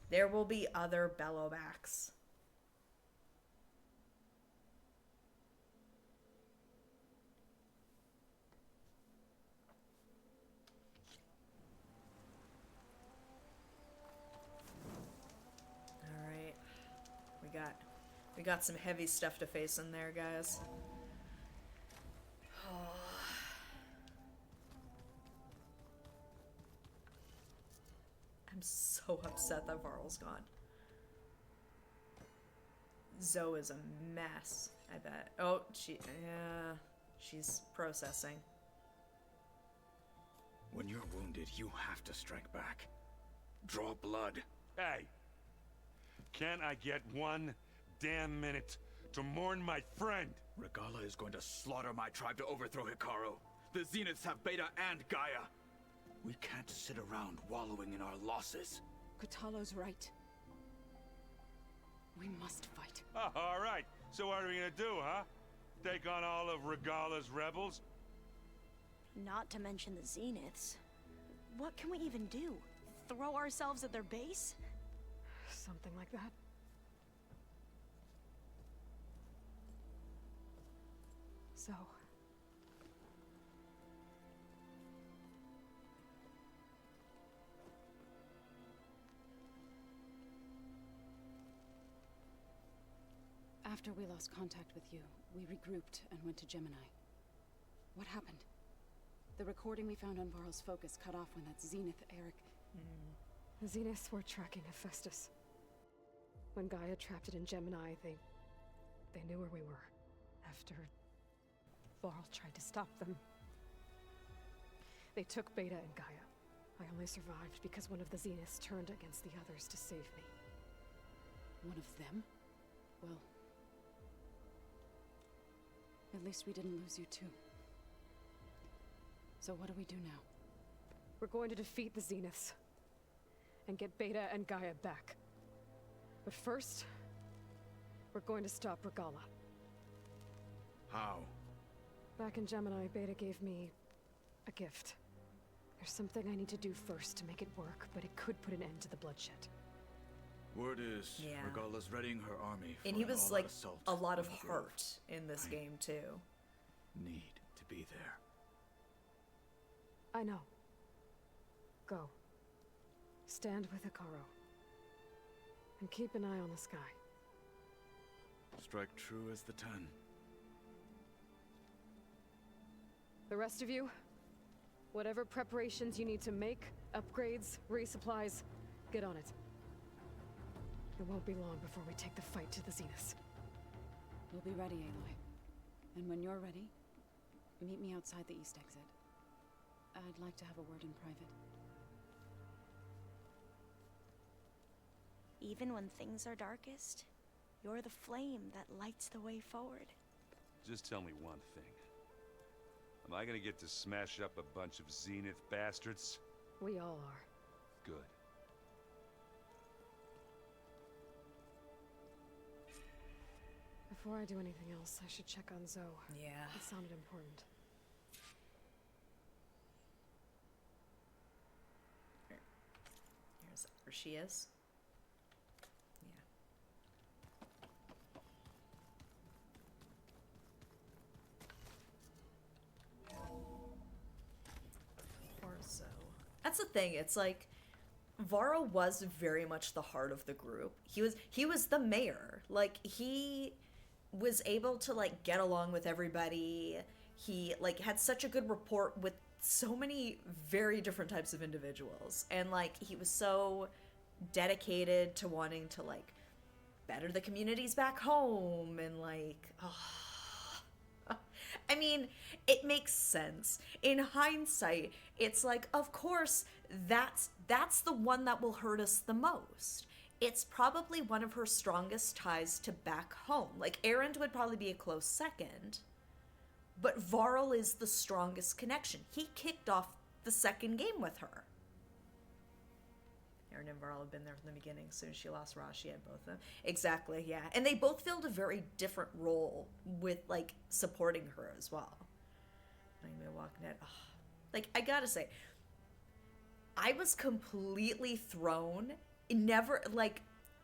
A: There will be other bellowbacks. Alright. We got some heavy stuff to face in there, guys. I'm so upset that Varl's gone. Zoe is a mess, I bet. Oh, she's processing.
L: When you're wounded, you have to strike back. Draw blood.
F: Hey! Can't I get one damn minute to mourn my friend?
L: Regala is going to slaughter my tribe to overthrow Hikaru. The Zeniths have Beta and Gaia. We can't sit around wallowing in our losses.
M: Kotallo's right. We must fight.
F: Oh, all right. So what are we gonna do, huh? Take on all of Regala's rebels?
N: Not to mention the Zeniths. What can we even do? Throw ourselves at their base?
C: Something like that. So...
M: After we lost contact with you, we regrouped and went to Gemini. What happened? The recording we found on Varl's focus cut off when that Zenith Eric...
C: The Zeniths were tracking Hephaestus. When Gaia trapped it in Gemini, they knew where we were. After Varl tried to stop them. They took Beta and Gaia. I only survived because one of the Zeniths turned against the others to save me.
M: One of them? Well... at least we didn't lose you too. So what do we do now?
C: We're going to defeat the Zeniths. And get Beta and Gaia back. But first... we're going to stop Regala.
L: How?
C: Back in Gemini, Beta gave me... a gift. There's something I need to do first to make it work, but it could put an end to the bloodshed.
L: Word is,
A: Yeah.
L: Regala's readying her army for
A: And he
L: an
A: was
L: all-out
A: like
L: assault
A: a lot
L: on
A: of
L: the Grove.
A: heart in this game too.
L: Need to be there.
C: I know. Go. Stand with Hikaru. And keep an eye on the sky.
L: Strike true as the 10.
C: The rest of you, whatever preparations you need to make, upgrades, resupplies, get on it. It won't be long before we take the fight to the Zenith.
M: We'll be ready, Aloy. And when you're ready, meet me outside the east exit. I'd like to have a word in private.
N: Even when things are darkest, you're the flame that lights the way forward.
O: Just tell me one thing. Am I gonna get to smash up a bunch of Zenith bastards?
C: We all are.
O: Good.
C: Before I do anything else, I should check on Zoe.
A: Yeah.
C: It sounded important.
A: Here's where she is. Or so. That's the thing. It's like Varl was very much the heart of the group. He was the mayor. Like he was able to like get along with everybody. He like had such a good rapport with so many very different types of individuals, and like he was so dedicated to wanting to like better the communities back home, and like I mean, it makes sense. In hindsight, it's like, of course, that's the one that will hurt us the most. It's probably one of her strongest ties to back home. Like, Erend would probably be a close second, but Varl is the strongest connection. He kicked off the second game with her. Erend and Varl have been there from the beginning. As soon as she lost Ross, she had both of them. Exactly, yeah. And they both filled a very different role with, like, supporting her as well. Like, I gotta say, I was completely thrown. Never, like,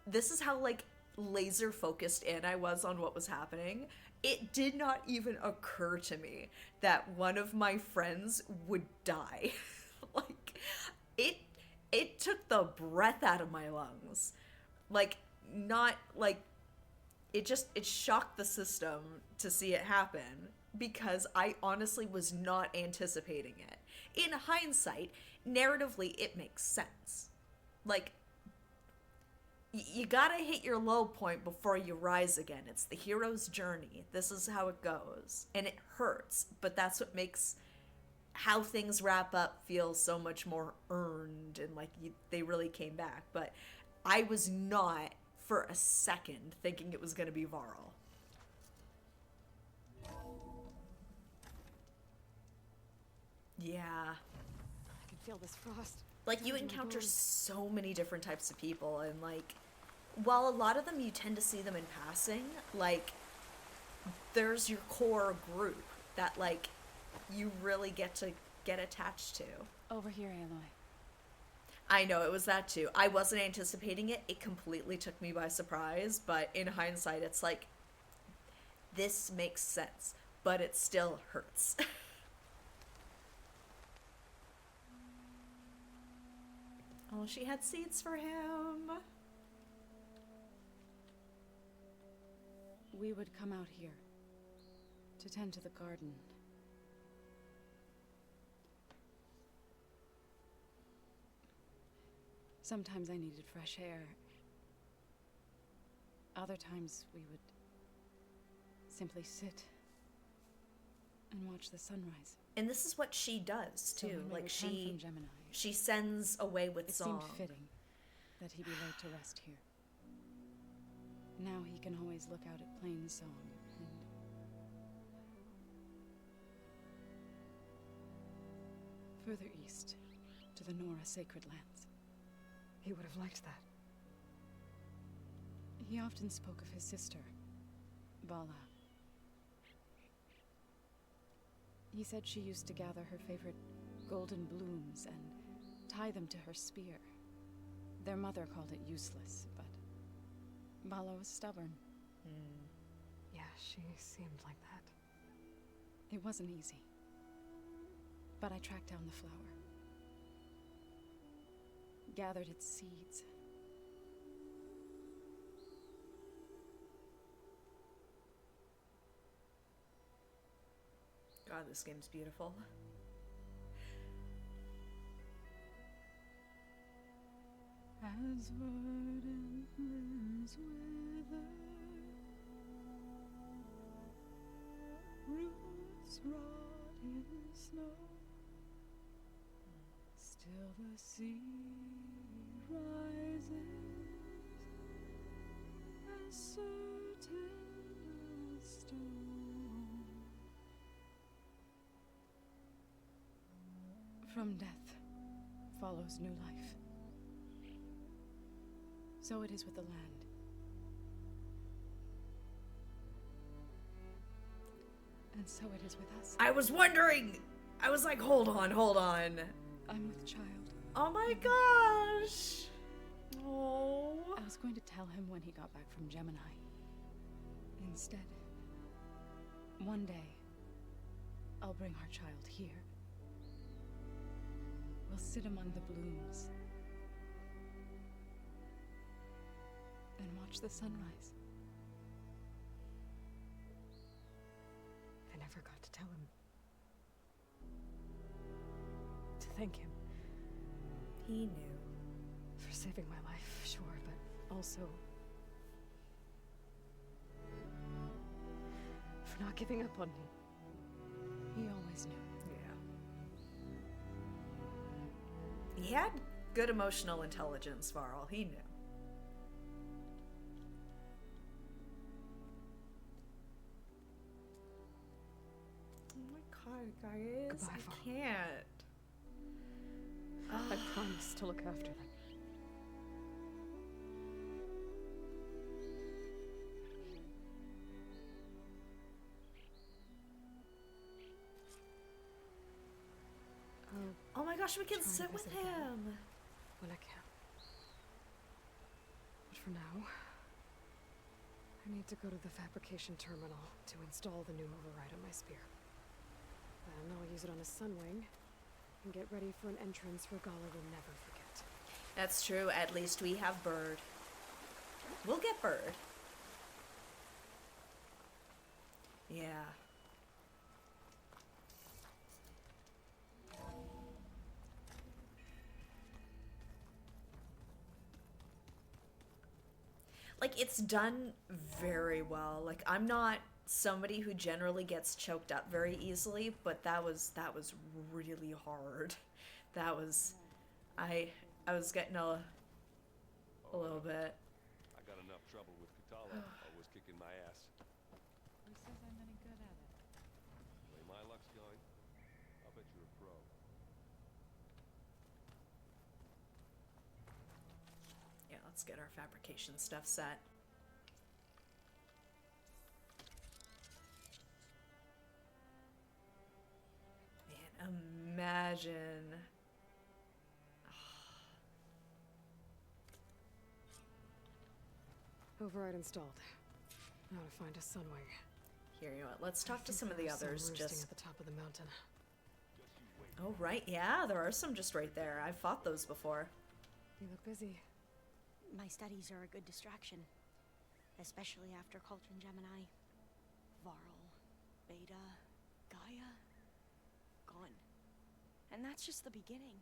A: this is how, like, laser focused in I was on what was happening. It did not even occur to me that one of my friends would die. Like, it took the breath out of my lungs. Like, not, like, it shocked the system to see it happen, because I honestly was not anticipating it. In hindsight, narratively, it makes sense. Like, you gotta hit your low point before you rise again. It's the hero's journey. This is how it goes. And it hurts, but that's what makes how things wrap up feel so much more earned, and like they really came back. But I was not for a second thinking it was gonna be Varl. Yeah.
C: I can feel this frost.
A: Like, you encounter so many different types of people, and like, while a lot of them you tend to see them in passing, like, there's your core group that like you really get to get attached to.
M: Over here, Aloy.
A: I know, it was that too. I wasn't anticipating it. It completely took me by surprise, but in hindsight, it's like, this makes sense, but it still hurts. Oh, she had seeds for him.
M: We would come out here to tend to the garden. Sometimes I needed fresh air. Other times we would simply sit and watch the sunrise.
A: And this is what she does too.
M: So
A: like
M: from Gemini,
A: she sends away with
M: it
A: song.
M: seemed fitting that he be laid to rest here. Now he can always look out at Plain Song and further east to the Nora Sacred Lands.
C: He would have liked that.
M: He often spoke of his sister, Vala. He said she used to gather her favorite golden blooms and tie them to her spear. Their mother called it useless, but Vala was stubborn.
C: Yeah, she seemed like that.
M: It wasn't easy. But I tracked down the flower. Gathered its seeds.
A: God, this game's beautiful.
M: As verdant limbs wither, roots rot in snow, still the sea rises as certain as stone. From death follows new life. So it is with the land. And so it is with us.
A: I was wondering! I was like, hold on, hold on.
M: I'm with child.
A: Oh my gosh! Oh.
M: I was going to tell him when he got back from Gemini. Instead, one day, I'll bring our child here. We'll sit among the blooms and watch the sunrise.
C: I never got to tell him. To thank him.
A: He knew.
C: For saving my life, sure, but also for not giving up on me.
M: He always knew.
A: Yeah. He had good emotional intelligence, Varl. He knew. Oh my god, guys.
C: Goodbye,
A: I can't.
C: I promise to look after them.
A: Oh my gosh, we can
C: Try and
A: sit with
C: visit again
A: him.
C: when I can. But for now, I need to go to the fabrication terminal to install the new override on my spear. Then I'll use it on a sunwing and get ready for an entrance Regala will never forget.
A: That's true. At least we have Bird. We'll get Bird. Yeah. Like, it's done very well. Like, I'm not somebody who generally gets choked up very easily, but that was really hard. That was I was getting a little bit.
O: I got enough trouble with Katala, always kicking my ass.
K: Who says I'm any good at it?
O: The way my luck's going, I'll bet you're a pro.
A: Yeah, let's get our fabrication stuff set. Man, imagine.
C: Override installed. Now to find a sunwing.
A: Here, you know what? Let's talk to some of the
C: There's
A: others.
C: some roosting
A: Just
C: at the top of the mountain.
A: oh right, yeah, there are some just right there. I've fought those before.
C: You look busy.
N: My studies are a good distraction. Especially after Cauldron Gemini. Varl, Beta, Gaia. Gone. And that's just the beginning.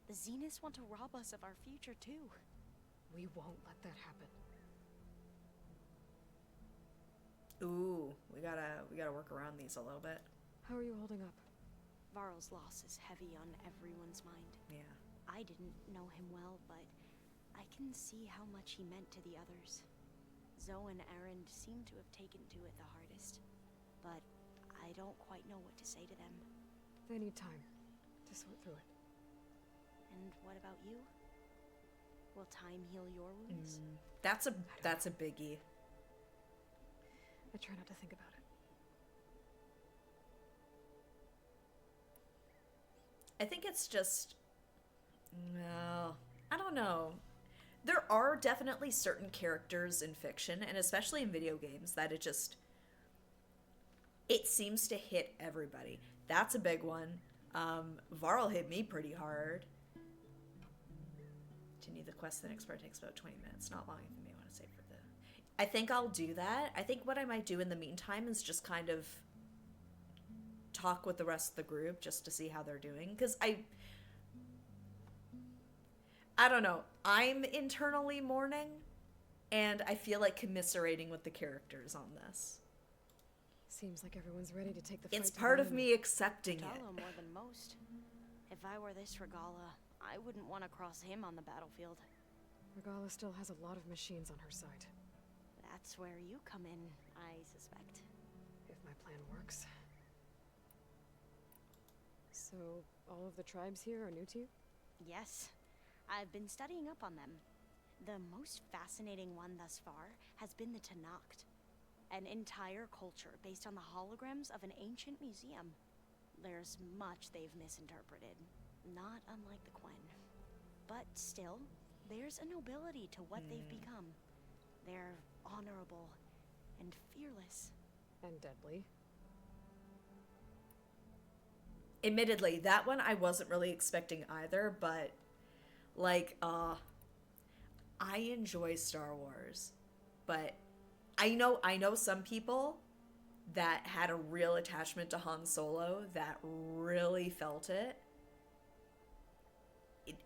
N: The Zeniths want to rob us of our future, too.
C: We won't let that happen.
A: Ooh, we gotta work around these a little bit.
C: How are you holding up?
N: Varl's loss is heavy on everyone's mind.
A: Yeah.
N: I didn't know him well, but I can see how much he meant to the others. Zoe and Erend seem to have taken to it the hardest, but I don't quite know what to say to them.
C: They need time to sort through it.
N: And what about you? Will time heal your wounds?
A: That's a biggie.
C: I try not to think about it.
A: I think it's just, no, I don't know. there are definitely certain characters in fiction, and especially in video games, that it seems to hit everybody. That's a big one. Varl hit me pretty hard. Continue the quest, the next part takes about 20 minutes. Not long, if you may want to save for the... I think I'll do that. I think what I might do in the meantime is just kind of talk with the rest of the group just to see how they're doing. Because I don't know. I'm internally mourning, and I feel like commiserating with the characters on this.
C: Seems like everyone's ready to take the fight.
A: It's part of me accepting it.
N: Regala more than most. If I were this Regala, I wouldn't want to cross him on the battlefield.
C: Regala still has a lot of machines on her side.
N: That's where you come in, I suspect.
C: If my plan works. So, all of the tribes here are new to you?
N: Yes. I've been studying up on them. The most fascinating one thus far has been the Tenakth. An entire culture based on the holograms of an ancient museum. There's much they've misinterpreted, not unlike the Quen. But still, there's a nobility to what they've become. They're honorable and fearless.
C: And deadly.
A: Admittedly, that one I wasn't really expecting either, but like, I enjoy Star Wars, but I know some people that had a real attachment to Han Solo that really felt it.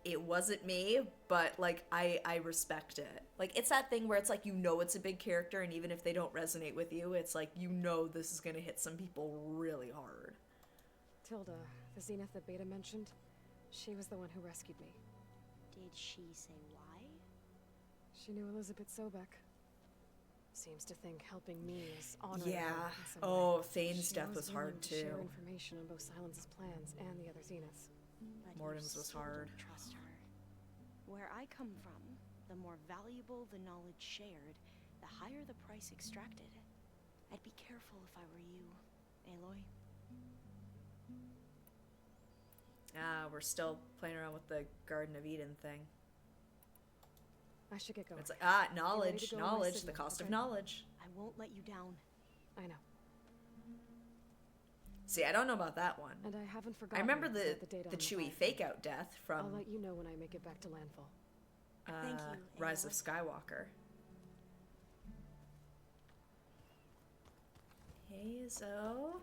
A: It wasn't me, but like I respect it. Like, it's that thing where it's like, you know, it's a big character, and even if they don't resonate with you, it's like, you know, this is gonna hit some people really hard.
C: Tilda, the Zenith that Beta mentioned, she was the one who rescued me.
N: Did she say why?
C: She knew Elizabeth Sobek. Seems to think helping me is honorable.
A: Yeah.
C: In some
A: Oh,
C: way.
A: Thane's
C: She
A: death
C: was
A: was hard
C: willing to
A: too.
C: share information on both Silence's plans and the other Zeniths.
N: But
A: Mordin's
N: you
A: was
N: still
A: hard.
N: don't trust her. Where I come from, the more valuable the knowledge shared, the higher the price extracted. I'd be careful if I were you, Aloy.
A: We're still playing around with the Garden of Eden thing.
C: I should get going.
A: It's like,
C: You ready
A: knowledge,
C: to go on my
A: knowledge, the
C: signal,
A: cost of
C: okay?
A: knowledge.
N: I won't let you down.
C: I know.
A: See, I don't know about that one.
C: And I haven't
A: I
C: forgotten
A: remember
C: about
A: the
C: data on
A: Chewie
C: file.
A: fake out death
C: I'll
A: from
C: let you know when I make it back to landfall.
N: Thank you,
A: Rise of
N: Aloy.
A: Skywalker. Hey, Zo.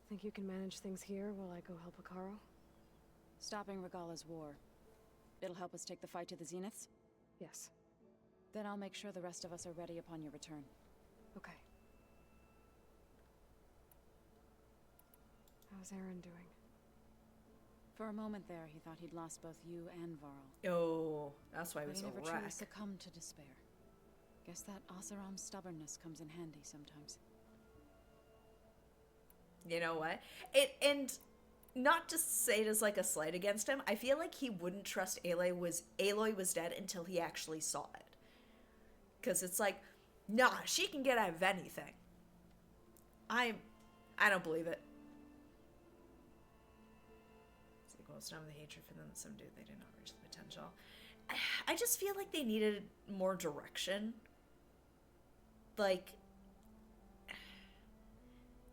C: Think you can manage things here while I go help Akaro?
M: Stopping Regala's war. It'll help us take the fight to the Zeniths?
C: Yes.
M: Then I'll make sure the rest of us are ready upon your return.
C: Okay. How's Aaron doing?
M: For a moment there, he thought he'd lost both you and Varl.
A: Oh, that's why he
M: But
A: was
M: he
A: a
M: never truly
A: wreck.
M: succumbed to despair. Guess that Oseram's stubbornness comes in handy sometimes.
A: You know what? And not to say it as like a slight against him, I feel like he wouldn't trust Aloy was dead until he actually saw it. Because it's like, nah, she can get out of anything. I don't believe it. It's like, well, it's not the hatred for them that some do, they did not reach the potential. I just feel like they needed more direction. Like,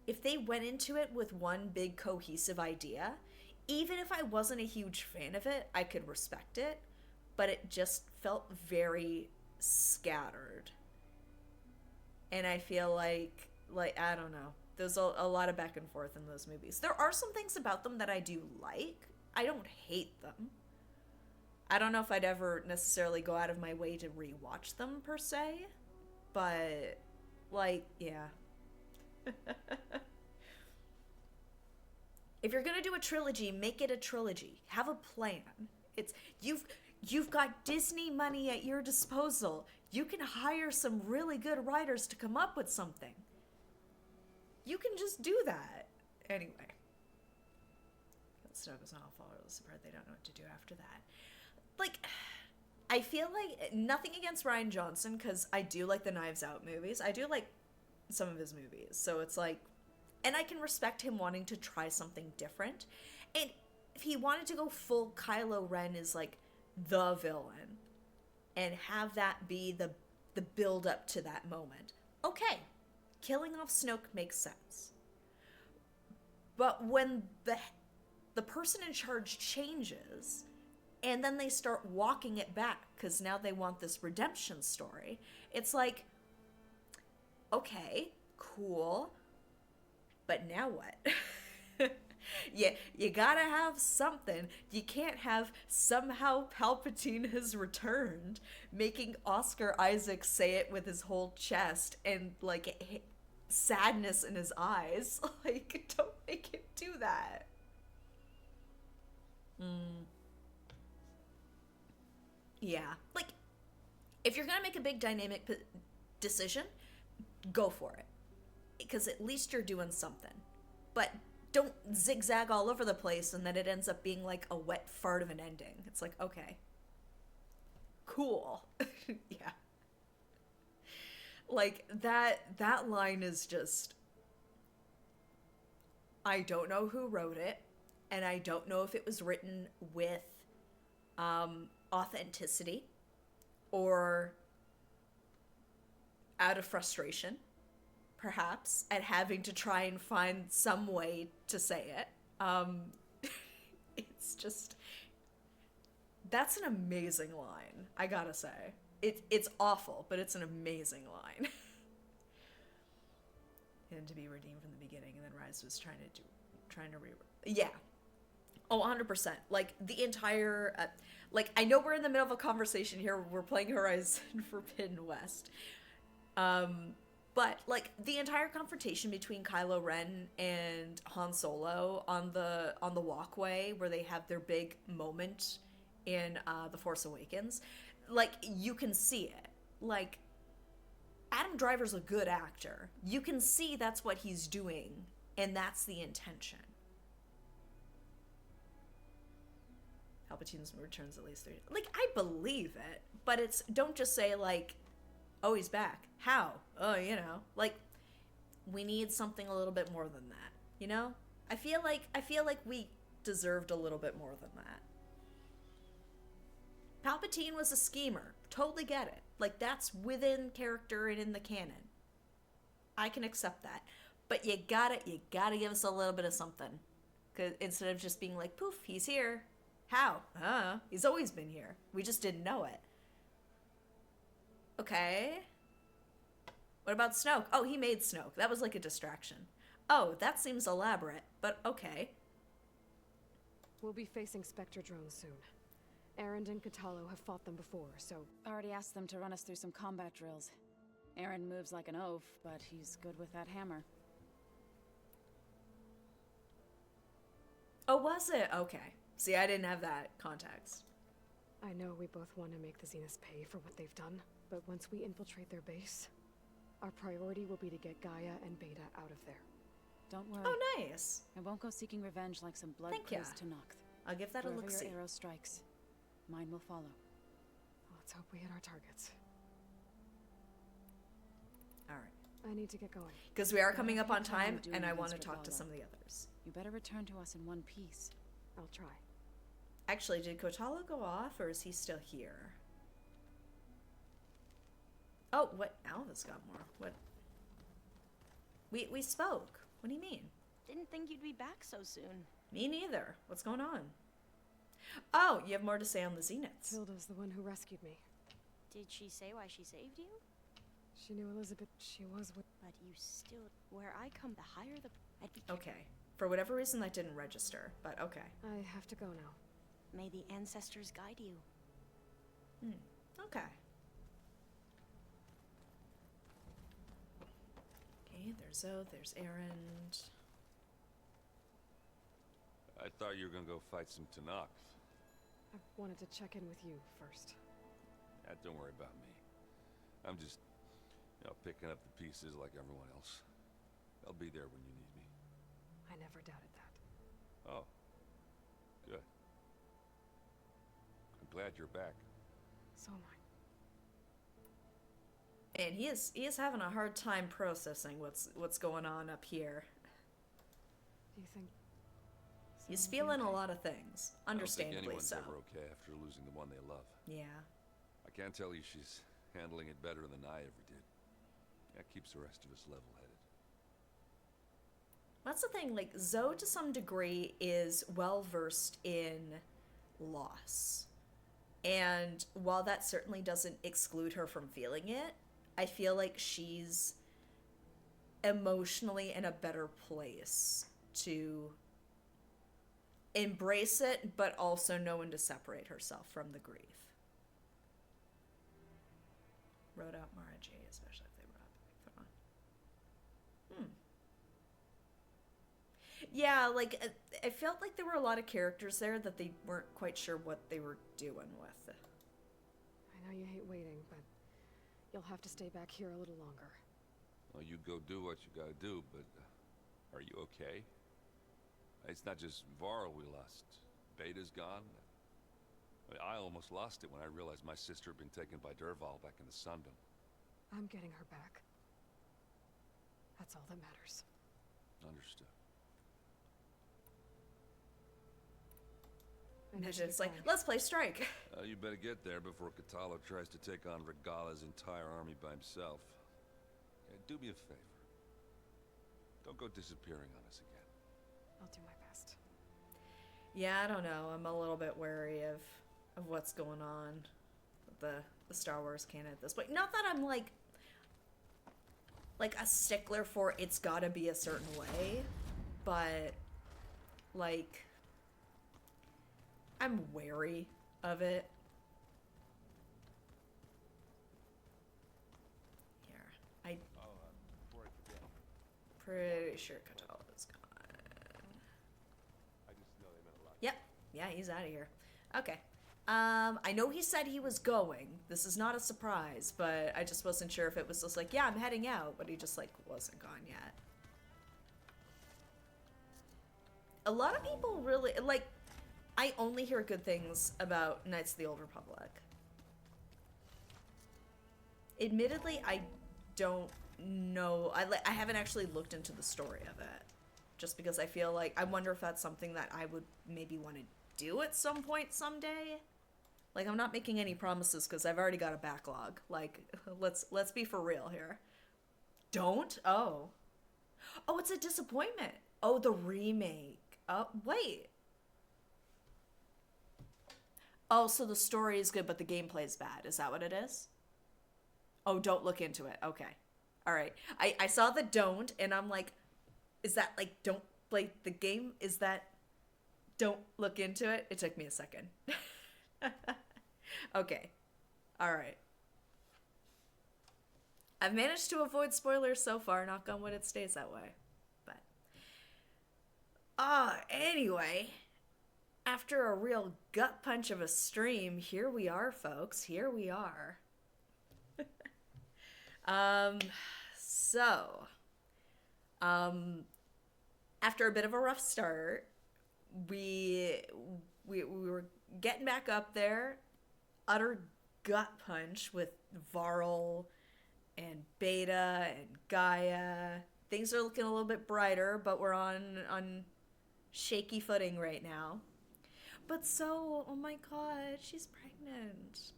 A: if they went into it with one big cohesive idea, even if I wasn't a huge fan of it, I could respect it, but it just felt very scattered. And I feel like I don't know. There's a lot of back and forth in those movies. There are some things about them that I do like. I don't hate them. I don't know if I'd ever necessarily go out of my way to rewatch them per se, but like, yeah. If you're gonna do a trilogy, make it a trilogy. Have a plan. It's you've got Disney money at your disposal. You can hire some really good writers to come up with something. You can just do that. Anyway. Snow goes on all follows the part they don't know what to do after that. Like, I feel like nothing against Rian Johnson, because I do like the Knives Out movies. I do like some of his movies. So it's like, and I can respect him wanting to try something different. And if he wanted to go full Kylo Ren is like the villain and have that be the build up to that moment, okay, killing off Snoke makes sense. But when the person in charge changes and then they start walking it back because now they want this redemption story, it's like, okay, cool, but now what? Yeah, you gotta have something. You can't have somehow Palpatine has returned, making Oscar Isaac say it with his whole chest and like sadness in his eyes. Like, don't make him do that. Yeah, like, if you're gonna make a big dynamic decision, go for it. Because at least you're doing something. But don't zigzag all over the place and then it ends up being like a wet fart of an ending. It's like, okay, cool. Yeah. Like, that line is just, I don't know who wrote it, and I don't know if it was written with authenticity or out of frustration, perhaps, at having to try and find some way to say it. It's just, that's an amazing line, I gotta say. It's awful, but it's an amazing line. And to be redeemed from the beginning, and then Rise was trying to yeah. Oh, 100%. Like, the entire, like, I know we're in the middle of a conversation here, we're playing Horizon Forbidden West, but, like, the entire confrontation between Kylo Ren and Han Solo on the walkway, where they have their big moment in The Force Awakens, like, you can see it. Like, Adam Driver's a good actor. You can see that's what he's doing, and that's the intention. Palpatine's returns at least 3. Like, I believe it, but it's, don't just say, like, oh, he's back. How? Oh, you know. Like, we need something a little bit more than that, you know? I feel like we deserved a little bit more than that. Palpatine was a schemer. Totally get it. Like, that's within character and in the canon. I can accept that. But you gotta give us a little bit of something. 'Cause instead of just being like, poof, he's here. How? He's always been here. We just didn't know it. Okay. What about Snoke? Oh, he made Snoke. That was like a distraction. Oh, that seems elaborate, but okay.
C: We'll be facing Spectre drones soon. Erend and Katalo have fought them before, so...
M: Already asked them to run us through some combat drills. Erend moves like an oaf, but he's good with that hammer.
A: Oh, was it? Okay. See, I didn't have that context.
C: I know we both want to make the Zeniths pay for what they've done, but once we infiltrate their base, our priority will be to get Gaia and Beta out of there.
M: Don't worry.
A: Oh, nice.
M: I won't go seeking revenge like some blood-crazed Tanakh.
A: I'll give that a look-see.
M: Wherever your arrow strikes, mine will follow.
C: Let's hope we hit our targets.
A: All right.
C: I need to get going.
A: Because we are coming up on time, and I want to talk to some of the others.
M: You better return to us in one piece.
C: I'll try.
A: Actually, did Kotalo go off, or is he still here? Oh, what? Alva's got more. What? We spoke. What do you mean?
N: Didn't think you'd be back so soon.
A: Me neither. What's going on? Oh, you have more to say on the Zeniths.
C: Tilda's the one who rescued me.
N: Did she say why she saved you?
C: She knew Elizabeth. She was with...
N: But you still... Where I come, the higher the... I'd be...
A: Okay. For whatever reason, that didn't register, but okay.
C: I have to go now.
N: May the ancestors guide you.
A: Okay. Okay, there's Zoe, there's Erend.
O: I thought you were gonna go fight some Tanakh.
C: I wanted to check in with you first.
O: Don't worry about me. I'm just, picking up the pieces like everyone else. I'll be there when you need me.
C: I never doubted that.
O: Oh. Good. I'm glad you're back.
C: So am I.
A: And he is having a hard time processing what's going on up here.
C: Do you think
A: He's feeling a lot of things, understandably
O: I don't think anyone's
A: so.
O: ever okay after losing the one they love.
A: Yeah.
O: I can't tell you she's handling it better than I ever did. That keeps the rest of us level-headed.
A: That's the thing, like, Zoe to some degree is well-versed in loss. And while that certainly doesn't exclude her from feeling it, I feel like she's emotionally in a better place to embrace it, but also know when to separate herself from the grief. Wrote out Mara J, especially if they were up. Yeah, like, I felt like there were a lot of characters there that they weren't quite sure what they were doing with.
C: I know you hate waiting, but you'll have to stay back here a little longer.
O: Well, you go do what you gotta do, but are you okay? It's not just Varl we lost. Beta's gone. I almost lost it when I realized my sister had been taken by Dervahl back in the Sundom.
C: I'm getting her back. That's all that matters.
O: Understood.
A: It's like, let's play Strike.
O: You better get there before Kotallo tries to take on Regala's entire army by himself. Do me a favor. Don't go disappearing on us again.
C: I'll do my best.
A: Yeah, I don't know. I'm a little bit wary of what's going on with the Star Wars canon at this point. Not that I'm like a stickler for it's gotta be a certain way, but like I'm wary of it. Here,
P: Before I forget,
A: pretty sure Kotallo's gone.
P: I just know they meant a lot.
A: Yep. Yeah, he's out of here. Okay. I know he said he was going. This is not a surprise, but I just wasn't sure if it was just like, yeah, I'm heading out, but he just like wasn't gone yet. A lot of people really like, I only hear good things about Knights of the Old Republic. Admittedly, I don't know. I haven't actually looked into the story of it, just because I feel like I wonder if that's something that I would maybe want to do at some point someday. Like, I'm not making any promises because I've already got a backlog. Like, let's be for real here. Don't? Oh, it's a disappointment. Oh, the remake. Oh, wait. Oh, so the story is good, but the gameplay is bad. Is that what it is? Oh, don't look into it. Okay. All right. I saw the don't, and I'm like, is that like, don't play the game? Is that don't look into it? It took me a second. Okay. All right. I've managed to avoid spoilers so far. Knock on wood, it stays that way. But, anyway, after a real gut punch of a stream, here we are, folks. Here we are. After a bit of a rough start, we were getting back up there. Utter gut punch with Varl and Beta and Gaia. Things are looking a little bit brighter, but we're on shaky footing right now. But so, oh my god, she's pregnant.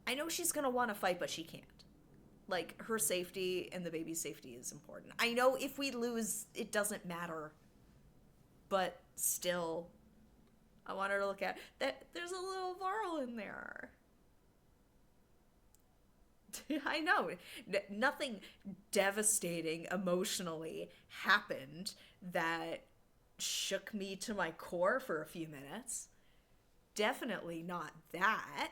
A: I know she's gonna want to fight, but she can't. Like, her safety and the baby's safety is important. I know if we lose, it doesn't matter. But still, I want her to look at that. There's a little Varl in there. I know. Nothing devastating emotionally happened that shook me to my core for a few minutes. Definitely not that.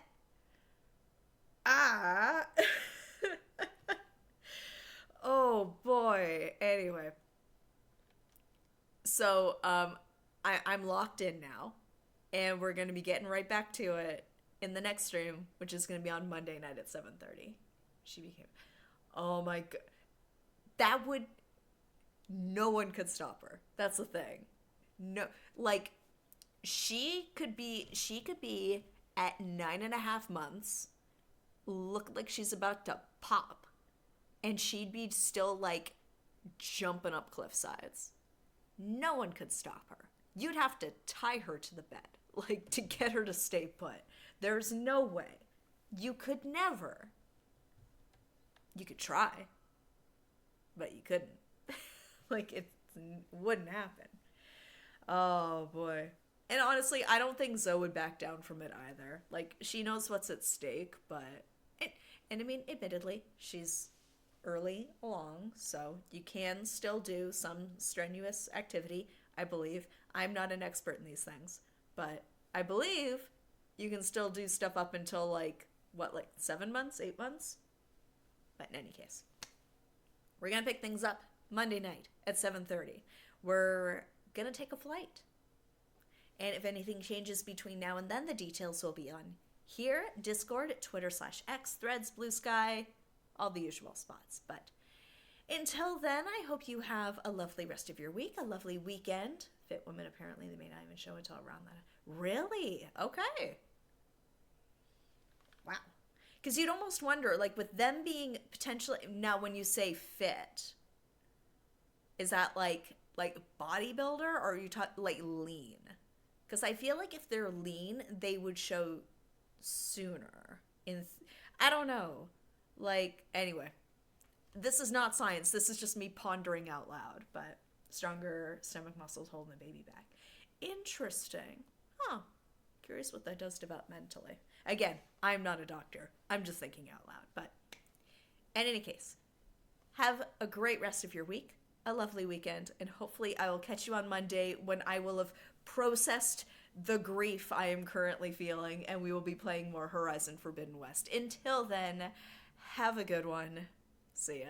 A: Oh boy. Anyway. So, I'm locked in now, and we're going to be getting right back to it in the next stream, which is going to be on Monday night at 7:30. She became, oh my god, no one could stop her. That's the thing. No, like, she could be at 9.5 months, look like she's about to pop, and she'd be still, like, jumping up cliff sides. No one could stop her. you'd have to tie her to the bed, like, to get her to stay put. There's no way. You could never. You could try, but you couldn't. Like, it wouldn't happen. Oh, boy. And honestly, I don't think Zoe would back down from it either. Like, she knows what's at stake, but... And I mean, admittedly, she's early along, so you can still do some strenuous activity, I believe. I'm not an expert in these things, but I believe you can still do stuff up until, like, what, like 7 months, 8 months? But in any case, we're going to pick things up Monday night at 7:30. We're going to take a flight. And if anything changes between now and then, the details will be on here, Discord, Twitter/X, Threads, Blue Sky, all the usual spots. But until then, I hope you have a lovely rest of your week, a lovely weekend. Fit Women, apparently, they may not even show until around that. Really? Okay. Wow. Because you'd almost wonder, like, with them being potentially... Now, when you say fit, is that, like bodybuilder, or are you talking, like, lean? Because I feel like if they're lean, they would show sooner. I don't know. Like, anyway. This is not science. This is just me pondering out loud. But stronger stomach muscles holding the baby back. Interesting. Huh. Curious what that does developmentally. Again, I'm not a doctor. I'm just thinking out loud. But in any case, have a great rest of your week, a lovely weekend, and hopefully I will catch you on Monday when I will have processed the grief I am currently feeling, and we will be playing more Horizon Forbidden West. Until then, have a good one. See ya.